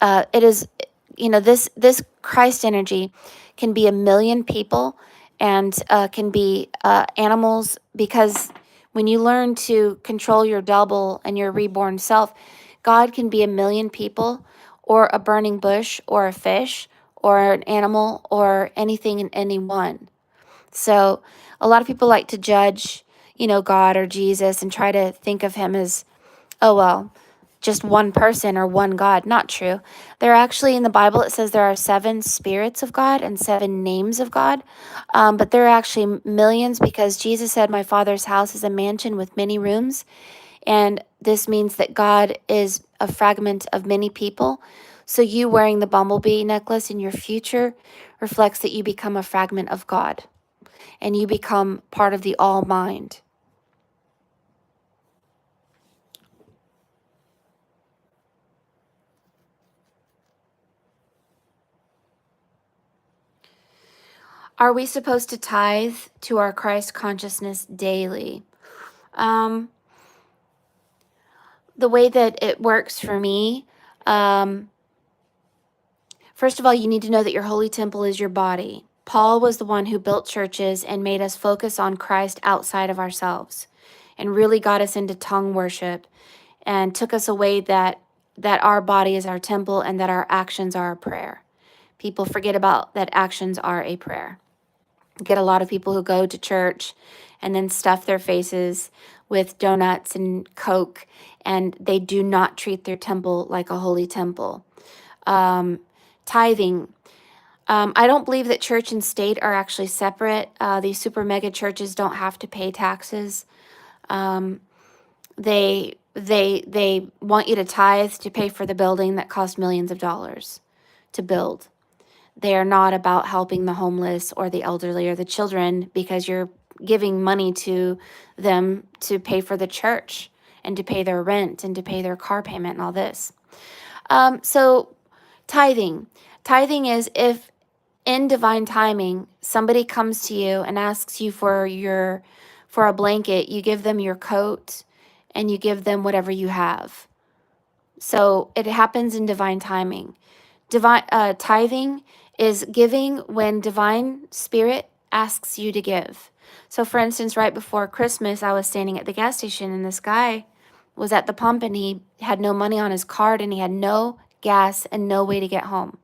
[SPEAKER 1] it is, this Christ energy can be a million people and can be animals, because when you learn to control your double and your reborn self, God can be a million people or a burning bush or a fish or an animal or anything and anyone. So a lot of people like to judge, God or Jesus and try to think of him as, oh, well, just one person or one God. Not true. There are actually, in the Bible, it says there are 7 spirits of God and 7 names of God. But there are actually millions, because Jesus said, my Father's house is a mansion with many rooms. And this means that God is a fragment of many people. So you wearing the bumblebee necklace in your future reflects that you become a fragment of God and you become part of the all mind. Are we supposed to tithe to our Christ consciousness daily? The way that it works for me, first of all, you need to know that your holy temple is your body. Paul was the one who built churches and made us focus on Christ outside of ourselves and really got us into tongue worship and took us away that our body is our temple and that our actions are our prayer. People forget about that actions are a prayer. Get a lot of people who go to church and then stuff their faces with donuts and Coke, and they do not treat their temple like a holy temple. Tithing. I don't believe that church and state are actually separate. These super mega churches don't have to pay taxes. They want you to tithe to pay for the building that cost millions of dollars to build. They are not about helping the homeless or the elderly or the children, because you're giving money to them to pay for the church and to pay their rent and to pay their car payment and all this. So tithing. Tithing is if in divine timing somebody comes to you and asks you for a blanket, you give them your coat and you give them whatever you have. So it happens in divine timing. Tithing is giving when divine spirit asks you to give. So for instance, right before Christmas, I was standing at the gas station and this guy was at the pump and he had no money on his card and he had no gas and no way to get home.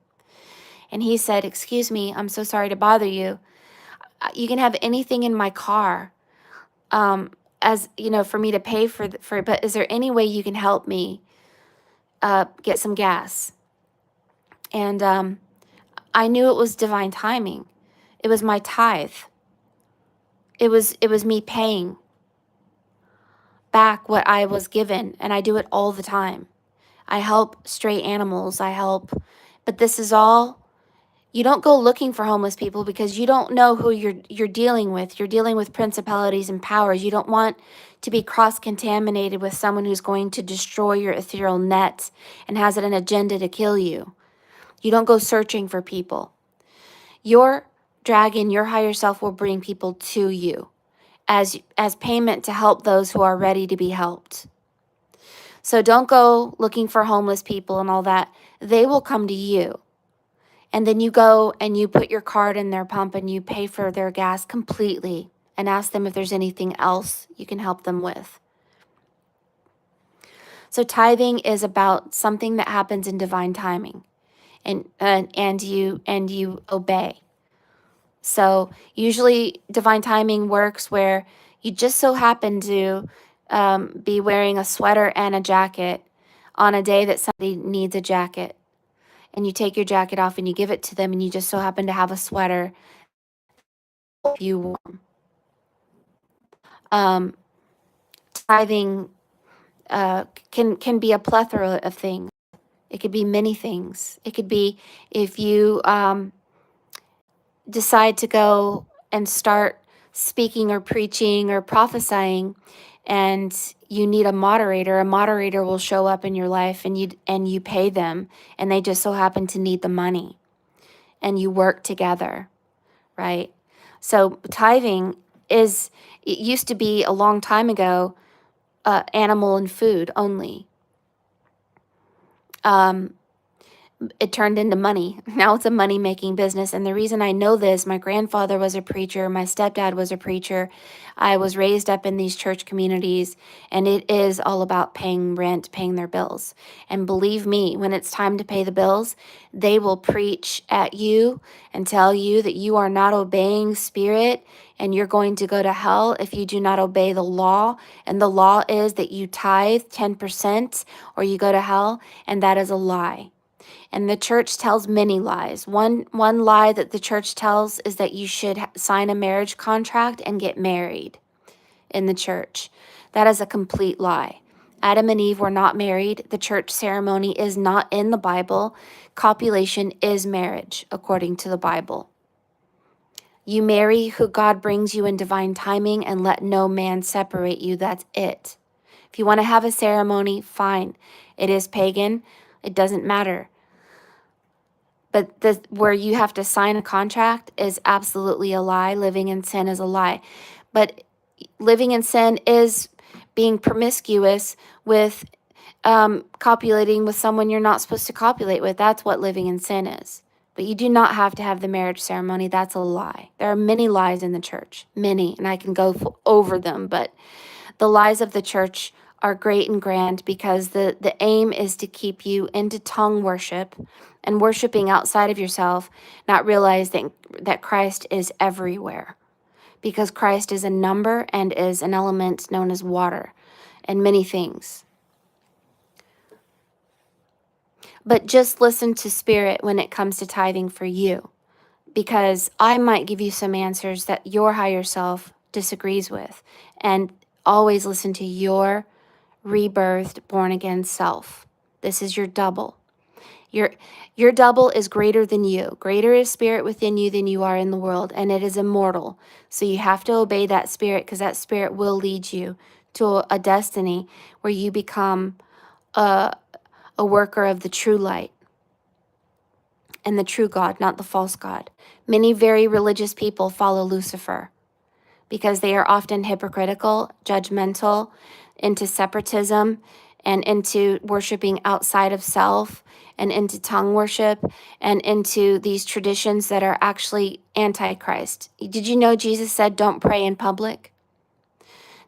[SPEAKER 1] And he said, "Excuse me, I'm so sorry to bother you. You can have anything in my car, as you know, for me to pay for. But is there any way you can help me get some gas?" And I knew it was divine timing. It was my tithe. It was me paying back what I was given, and I do it all the time. I help stray animals. But this is all. You don't go looking for homeless people because you don't know who you're dealing with. You're dealing with principalities and powers. You don't want to be cross-contaminated with someone who's going to destroy your ethereal net and has an agenda to kill you. You don't go searching for people. Your dragon, your higher self, will bring people to you as payment to help those who are ready to be helped. So don't go looking for homeless people and all that. They will come to you. And then you go and you put your card in their pump and you pay for their gas completely and ask them if there's anything else you can help them with. So tithing is about something that happens in divine timing, and you obey. So usually divine timing works where you just so happen to be wearing a sweater and a jacket on a day that somebody needs a jacket. And you take your jacket off and you give it to them, and you just so happen to have a sweater to keep you warm. Tithing can be a plethora of things. It could be many things. It could be if you decide to go and start speaking or preaching or prophesying, and you need a moderator will show up in your life, and you pay them, and they just so happen to need the money, and you work together, right? So tithing it used to be a long time ago, animal and food only. It turned into money. Now it's a money-making business. And the reason I know this, my grandfather was a preacher. My stepdad was a preacher. I was raised up in these church communities, and it is all about paying rent, paying their bills. And believe me, when it's time to pay the bills, they will preach at you and tell you that you are not obeying spirit and you're going to go to hell if you do not obey the law. And the law is that you tithe 10% or you go to hell, and that is a lie. And the church tells many lies. One lie that the church tells is that you should sign a marriage contract and get married in the church. That is a complete lie. Adam and Eve were not married. The church ceremony is not in the Bible. Copulation is marriage, according to the Bible. You marry who God brings you in divine timing, and let no man separate you. That's it. If you want to have a ceremony, fine. It is pagan. It doesn't matter. But where you have to sign a contract is absolutely a lie. Living in sin is a lie. But living in sin is being promiscuous with copulating with someone you're not supposed to copulate with. That's what living in sin is. But you do not have to have the marriage ceremony. That's a lie. There are many lies in the church. Many. And I can go over them. But the lies of the church are great and grand because the aim is to keep you into tongue worship and worshiping outside of yourself, not realizing that Christ is everywhere, because Christ is a number and is an element known as water and many things. But just listen to Spirit when it comes to tithing for you, because I might give you some answers that your higher self disagrees with. And always listen to your rebirthed, born again self. This is your double. Your double is greater than you. Greater is Spirit within you than you are in the world, and it is immortal. So you have to obey that Spirit, because that Spirit will lead you to a destiny where you become a worker of the true light and the true God, not the false God. Many very religious people follow Lucifer because they are often hypocritical, judgmental, into separatism, and into worshiping outside of self, and into tongue worship, and into these traditions that are actually antichrist. Did you know Jesus said, don't pray in public?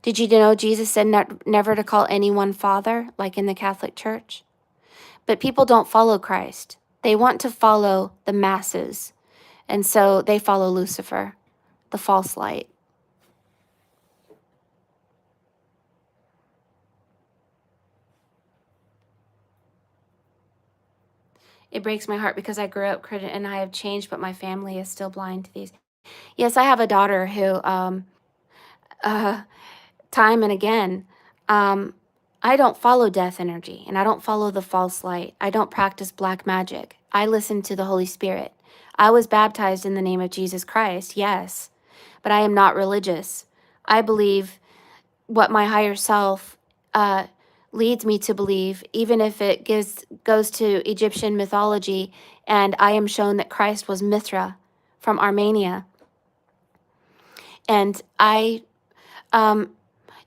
[SPEAKER 1] Did you know Jesus said never to call anyone father, like in the Catholic Church? But people don't follow Christ. They want to follow the masses. And so they follow Lucifer, the false light. It breaks my heart because I grew up Christian and I have changed, but my family is still blind to these. Yes, I have a daughter who, time and again, I don't follow death energy and I don't follow the false light. I don't practice black magic. I listen to the Holy Spirit. I was baptized in the name of Jesus Christ, yes, but I am not religious. I believe what my higher self leads me to believe, even if it goes to Egyptian mythology, and I am shown that Christ was Mithra from Armenia. And I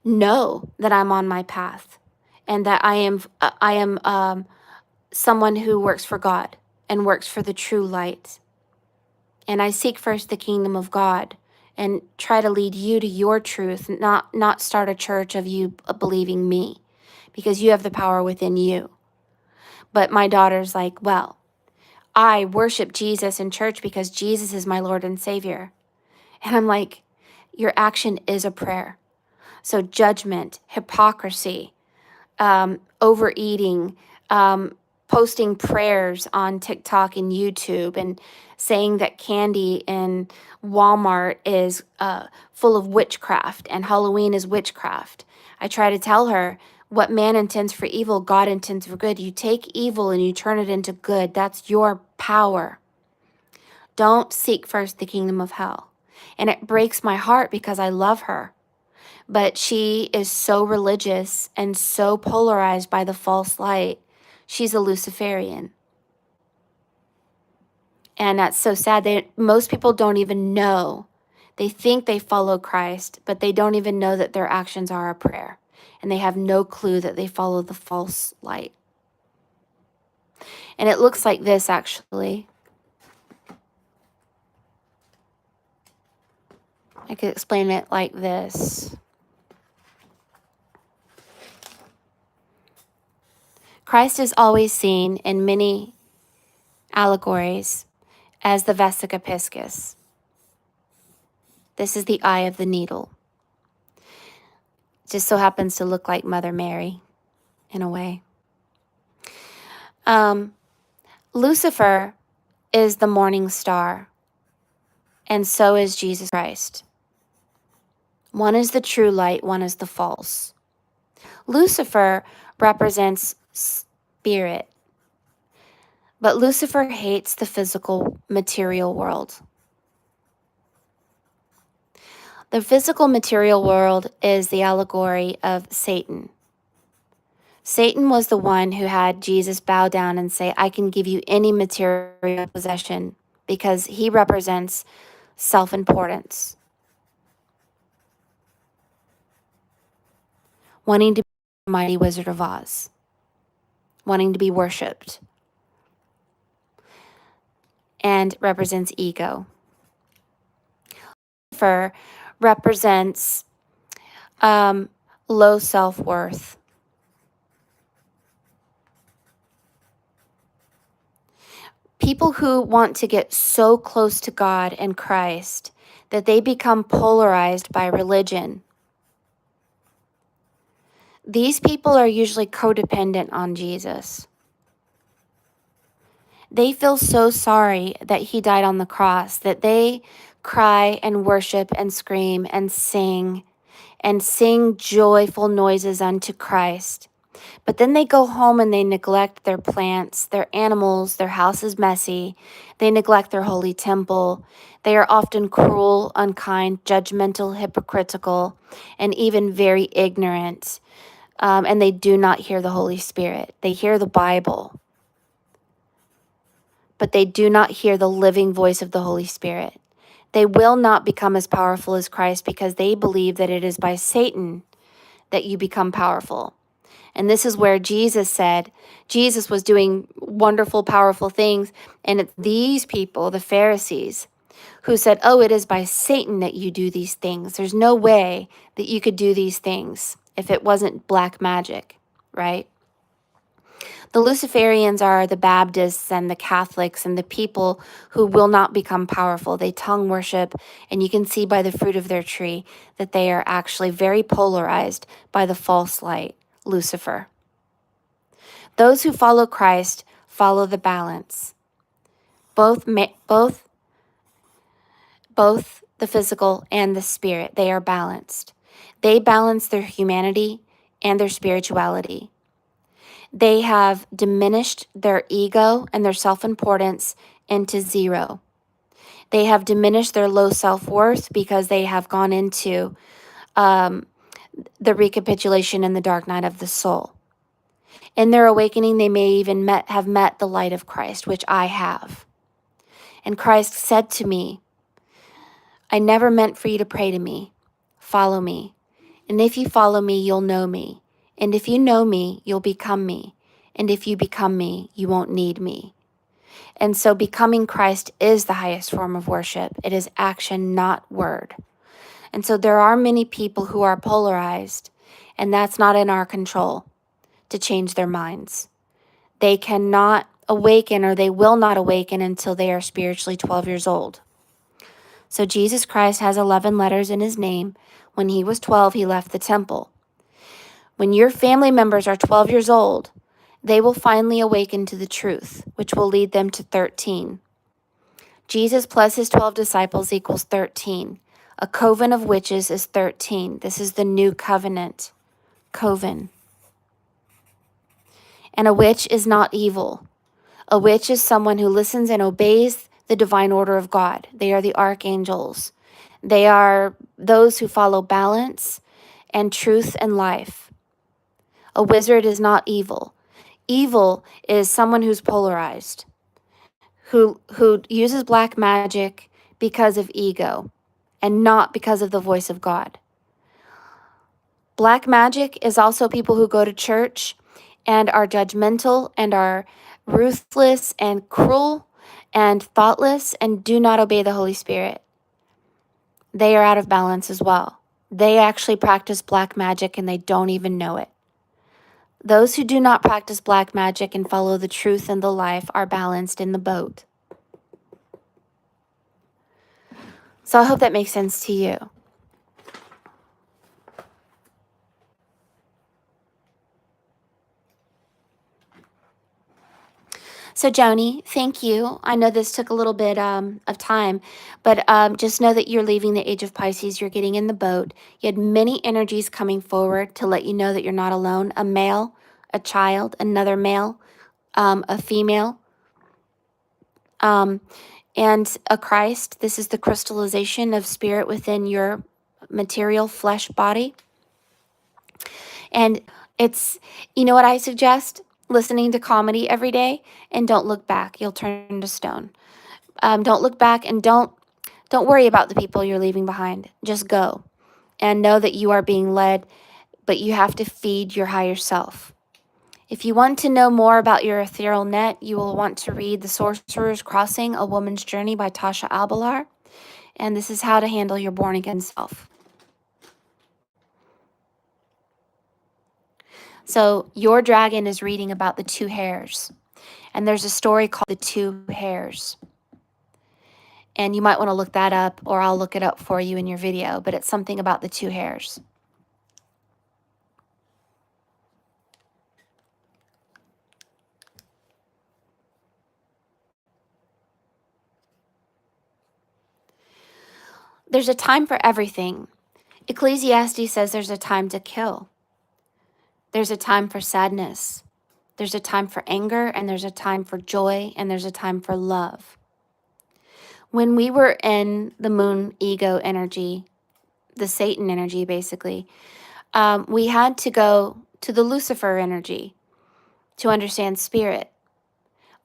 [SPEAKER 1] know that I'm on my path, and that I am someone who works for God and works for the true light. And I seek first the kingdom of God and try to lead you to your truth, not start a church of you believing me, because you have the power within you. But my daughter's like, well, I worship Jesus in church because Jesus is my Lord and Savior. And I'm like, your action is a prayer. So judgment, hypocrisy, overeating, posting prayers on TikTok and YouTube, and saying that candy in Walmart is full of witchcraft and Halloween is witchcraft. I try to tell her, what man intends for evil, God intends for good. You take evil and you turn it into good. That's your power. Don't seek first the kingdom of hell. And it breaks my heart because I love her. But she is so religious and so polarized by the false light. She's a Luciferian. And that's so sad. Most people don't even know. They think they follow Christ, but they don't even know that their actions are a prayer. And they have no clue that they follow the false light. And it looks like this, actually. I could explain it like this. Christ is always seen in many allegories as the Vesica Piscis. This is the eye of the needle. It just so happens to look like Mother Mary in a way. Lucifer is the morning star, and so is Jesus Christ. One is the true light, one is the false. Lucifer represents spirit, but Lucifer hates the physical material world. The physical material world is the allegory of Satan. Satan was the one who had Jesus bow down and say, I can give you any material possession, because he represents self-importance. Wanting to be the mighty Wizard of Oz. Wanting to be worshipped. And represents ego. Lucifer represents low self-worth. people who want to get so close to God and Christ that they become polarized by religion. These people are usually codependent on Jesus. They feel so sorry that he died on the cross that they cry and worship and scream and sing joyful noises unto Christ. But then they go home and they neglect their plants, their animals, their house is messy. They neglect their holy temple. They are often cruel, unkind, judgmental, hypocritical, and even very ignorant. And they do not hear the Holy Spirit. They hear the Bible, but they do not hear the living voice of the Holy Spirit. They will not become as powerful as Christ because they believe that it is by Satan that you become powerful. And this is where Jesus said, Jesus was doing wonderful, powerful things. And it's these people, the Pharisees, who said, oh, it is by Satan that you do these things. There's no way that you could do these things if it wasn't black magic, right? The Luciferians are the Baptists and the Catholics and the people who will not become powerful. They tongue worship, and you can see by the fruit of their tree that they are actually very polarized by the false light, Lucifer. Those who follow Christ follow the balance. Both the physical and the spirit, they are balanced. They balance their humanity and their spirituality. They have diminished their ego and their self-importance into zero. They have diminished their low self-worth because they have gone into the recapitulation in the dark night of the soul. In their awakening, they may even have met the light of Christ, which I have. And Christ said to me, I never meant for you to pray to me. Follow me. And if you follow me, you'll know me. And if you know me, you'll become me. And if you become me, you won't need me. And so becoming Christ is the highest form of worship. It is action, not word. And so there are many people who are polarized, and that's not in our control to change their minds. They cannot awaken, or they will not awaken until they are spiritually 12 years old. So Jesus Christ has 11 letters in his name. When he was 12, he left the temple. When your family members are 12 years old, they will finally awaken to the truth, which will lead them to 13. Jesus plus his 12 disciples equals 13. A coven of witches is 13. This is the new covenant. Coven. And a witch is not evil. A witch is someone who listens and obeys the divine order of God. They are the archangels. They are those who follow balance and truth and life. A wizard is not evil. Evil is someone who's polarized, who uses black magic because of ego and not because of the voice of God. Black magic is also people who go to church and are judgmental and are ruthless and cruel and thoughtless and do not obey the Holy Spirit. They are out of balance as well. They actually practice black magic and they don't even know it. Those who do not practice black magic and follow the truth and the life are balanced in the boat. So I hope that makes sense to you. So Joni, thank you. I know this took a little bit of time, but just know that you're leaving the age of Pisces. You're getting in the boat. You had many energies coming forward to let you know that you're not alone. A male, a child, another male, a female, and a Christ. This is the crystallization of spirit within your material flesh body. And it's, you know what I suggest? Listening to comedy every day, and don't look back. You'll turn to stone. Don't look back, and don't worry about the people you're leaving behind. Just go and know that you are being led, but you have to feed your higher self. If you want to know more about your ethereal net, you will want to read The Sorcerer's Crossing, A Woman's Journey by Tasha Albalar. And this is how to handle your born-again self. So your dragon is reading about the two hairs. And there's a story called The Two Hairs. And you might want to look that up, or I'll look it up for you in your video, but it's something about the two hairs. There's a time for everything. Ecclesiastes says there's a time to kill. There's a time for sadness. There's a time for anger, and there's a time for joy, and there's a time for love. When we were in the moon ego energy, the Satan energy, basically, we had to go to the Lucifer energy to understand spirit.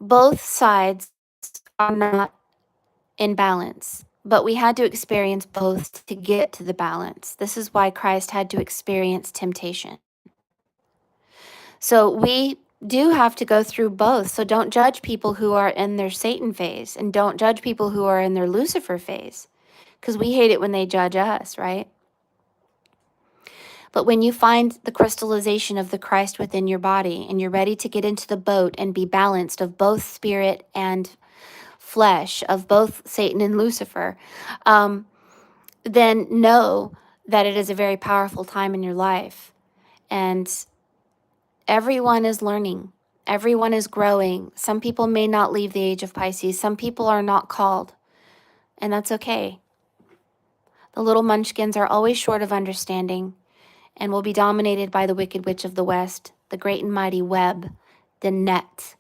[SPEAKER 1] Both sides are not in balance, but we had to experience both to get to the balance. This is why Christ had to experience temptation. So we do have to go through both. So don't judge people who are in their Satan phase, and don't judge people who are in their Lucifer phase, because we hate it when they judge us, right? But when you find the crystallization of the Christ within your body, and you're ready to get into the boat and be balanced of both spirit and flesh, of both Satan and Lucifer, then know that it is a very powerful time in your life. And everyone is learning. Everyone is growing. Some people may not leave the age of Pisces. Some people are not called, and that's okay. The little munchkins are always short of understanding and will be dominated by the wicked witch of the West, the great and mighty web, the net,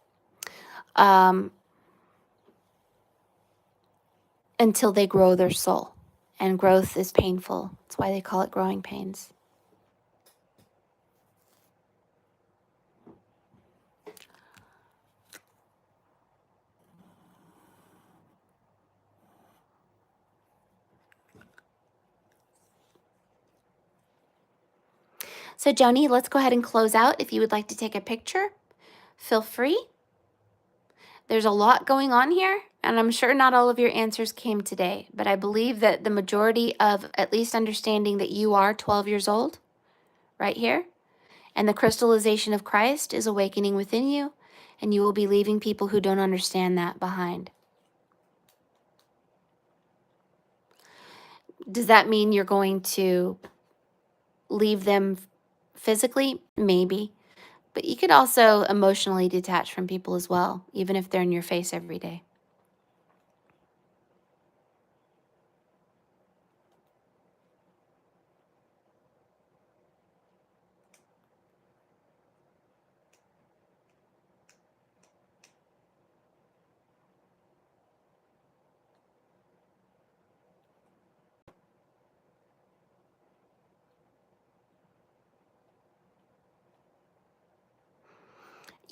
[SPEAKER 1] until they grow their soul. And growth is painful. That's why they call it growing pains. So Joni, let's go ahead and close out. If you would like to take a picture, feel free. There's a lot going on here, and I'm sure not all of your answers came today, but I believe that the majority of at least understanding that you are 12 years old right here, and the crystallization of Christ is awakening within you, and you will be leaving people who don't understand that behind. Does that mean you're going to leave them physically? Maybe. But you could also emotionally detach from people as well, even if they're in your face every day.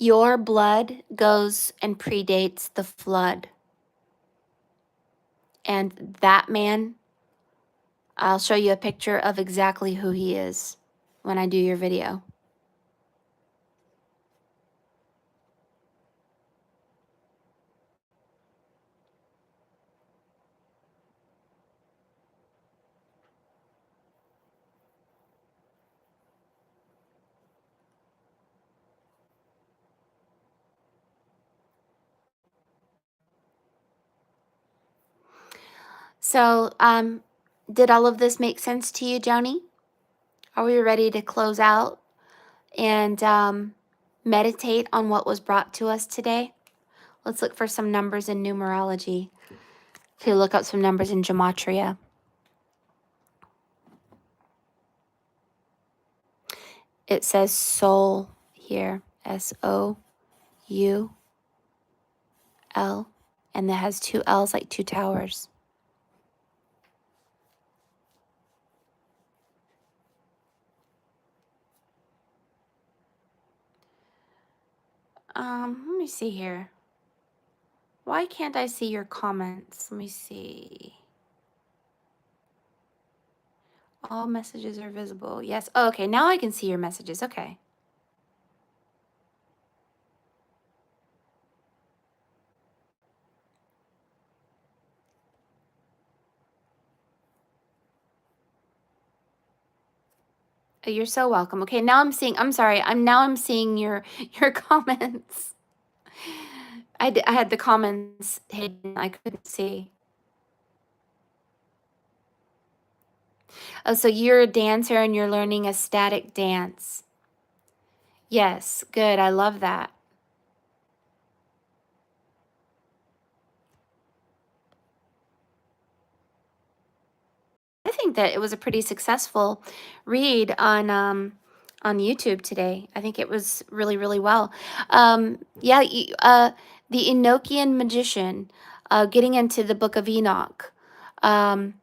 [SPEAKER 1] Your blood goes and predates the flood. And that man, I'll show you a picture of exactly who he is when I do your video. So, did all of this make sense to you, Joni? Are we ready to close out and meditate on what was brought to us today? Let's look for some numbers in numerology. To look up some numbers in gematria. It says soul here, SOUL, and it has two L's like two towers. Let me see here. Why can't I see your comments? Let me see. All messages are visible. Yes. Oh, okay. Now I can see your messages. Okay. Oh, you're so welcome. Okay. Now I'm seeing, I'm sorry. I'm seeing your comments. I had the comments hidden. I couldn't see. Oh, so you're a dancer and you're learning a static dance. Yes, good. I love that. I think that it was a pretty successful read on YouTube today. I think it was really, really well. Yeah, the Enochian magician, getting into the Book of Enoch. Um,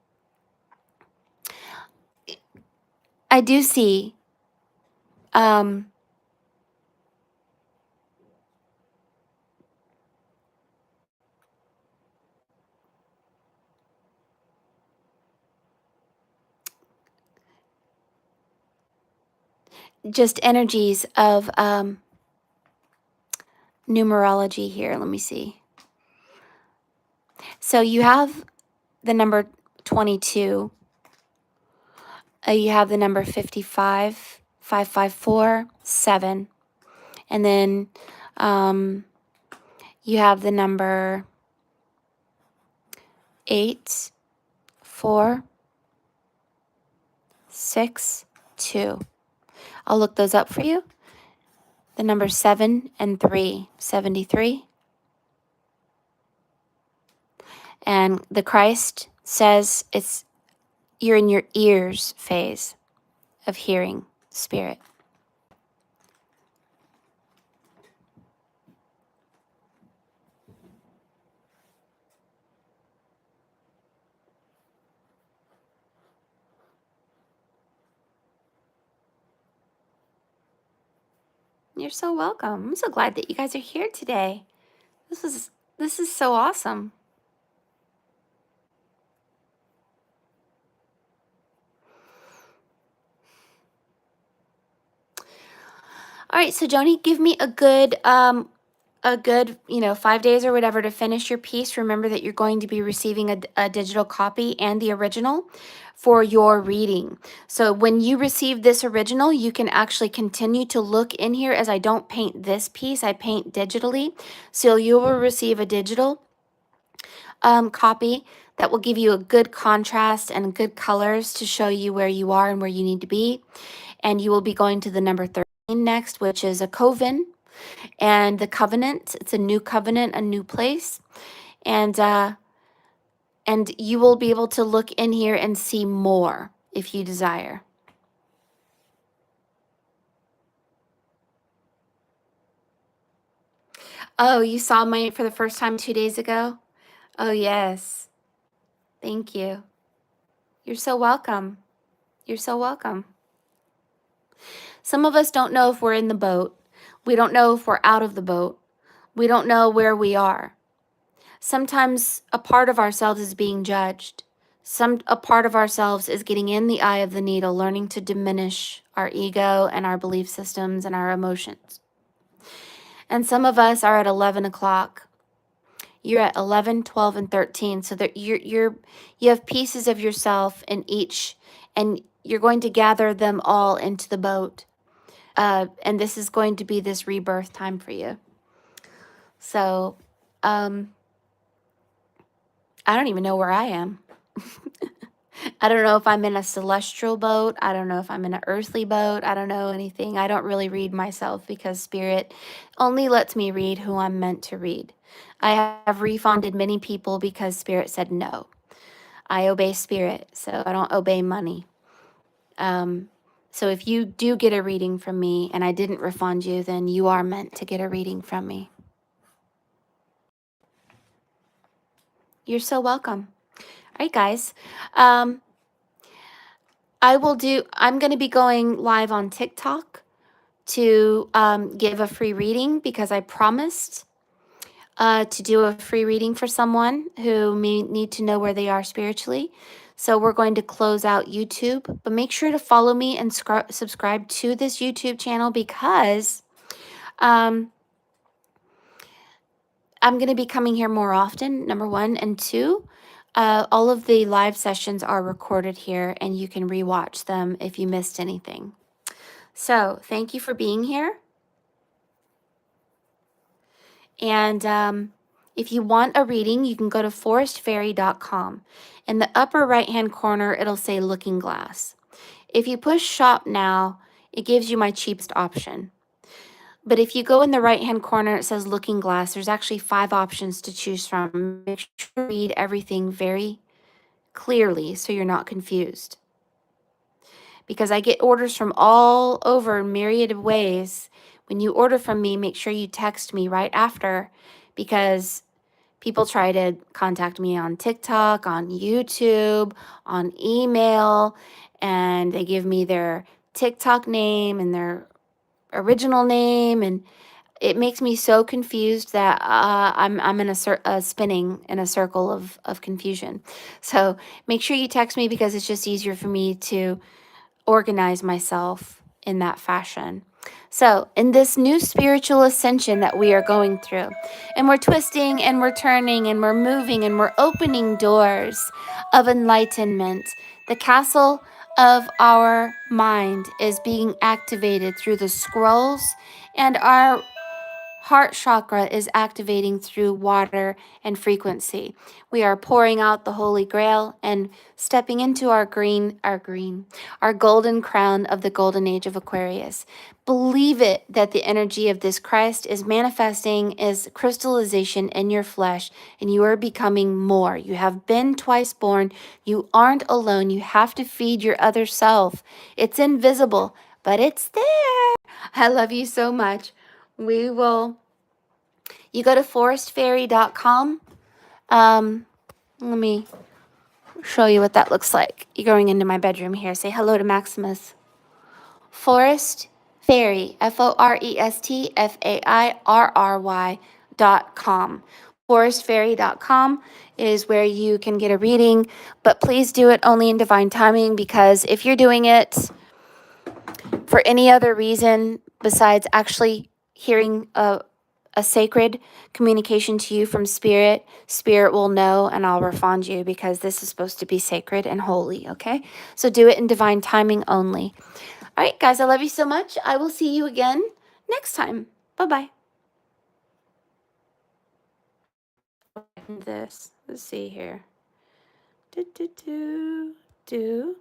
[SPEAKER 1] I do see um, just energies of numerology here. Let me see. So you have the number 22. You have the number 55, 554, 7. And then you have the number 8, 4, 6, 2. I'll look those up for you. The number 7 and 3, 73. And the Christ says you're in your ears phase of hearing spirit. You're so welcome. I'm so glad that you guys are here today. This is so awesome. All right, so Joni, give me a good 5 days or whatever to finish your piece. Remember that you're going to be receiving a digital copy and the original for your reading. So when you receive this original, you can actually continue to look in here. As I don't paint this piece, I paint digitally. So you will receive a digital copy that will give you a good contrast and good colors to show you where you are and where you need to be. And you will be going to the number 13 next, which is a coven. And the covenant, it's a new covenant, a new place. And you will be able to look in here and see more if you desire. Oh, you saw mine for the first time 2 days ago? Oh, yes. Thank you. You're so welcome. You're so welcome. Some of us don't know if we're in the boat. We don't know if we're out of the boat. We don't know where we are. Sometimes a part of ourselves is being judged. A part of ourselves is getting in the eye of the needle, learning to diminish our ego and our belief systems and our emotions. And some of us are at 11 o'clock. You're at 11, 12, and 13. So that you have pieces of yourself in each, and you're going to gather them all into the boat. And this is going to be this rebirth time for you. So, I don't even know where I am. I don't know if I'm in a celestial boat. I don't know if I'm in an earthly boat. I don't know anything. I don't really read myself because Spirit only lets me read who I'm meant to read. I have refunded many people because Spirit said no. I obey Spirit, so I don't obey money. So if you do get a reading from me and I didn't refund you, then you are meant to get a reading from me. You're so welcome. All right, guys. I'm going to be going live on TikTok to give a free reading because I promised to do a free reading for someone who may need to know where they are spiritually. So we're going to close out YouTube, but make sure to follow me and subscribe to this YouTube channel because I'm going to be coming here more often, number one. And two, all of the live sessions are recorded here and you can rewatch them if you missed anything. So thank you for being here. And if you want a reading, you can go to forestfairy.com. In the upper right-hand corner, it'll say Looking Glass. If you push Shop Now, it gives you my cheapest option. But if you go in the right-hand corner, it says Looking Glass. There's actually 5 options to choose from. Make sure you read everything very clearly so you're not confused. Because I get orders from all over in myriad of ways. When you order from me, make sure you text me right after, because people try to contact me on TikTok, on YouTube, on email, and they give me their TikTok name and their original name, and it makes me so confused that I'm in a spinning in a circle of confusion. So make sure you text me, because it's just easier for me to organize myself in that fashion. So, in this new spiritual ascension that we are going through, and we're twisting and we're turning and we're moving and we're opening doors of enlightenment, the castle of our mind is being activated through the scrolls, and our heart chakra is activating through water and frequency. We are pouring out the Holy Grail and stepping into our golden crown of the golden age of Aquarius. Believe it that the energy of this Christ is manifesting as crystallization in your flesh, and you are becoming more. You have been twice born. You aren't alone. You have to feed your other self. It's invisible, but it's there. I love you so much. You go to forestfairy.com. Let me show you what that looks like. You're going into my bedroom here. Say hello to Maximus. Forest Fairy, forestfairry.com. Forestfairy.com is where you can get a reading, but please do it only in divine timing, because if you're doing it for any other reason besides actually hearing a sacred communication to you from spirit, spirit will know, and I'll refund you, because this is supposed to be sacred and holy, okay? So do it in divine timing only. All right, guys, I love you so much. I will see you again next time. Bye-bye. Let's see here. Do, do, do, do.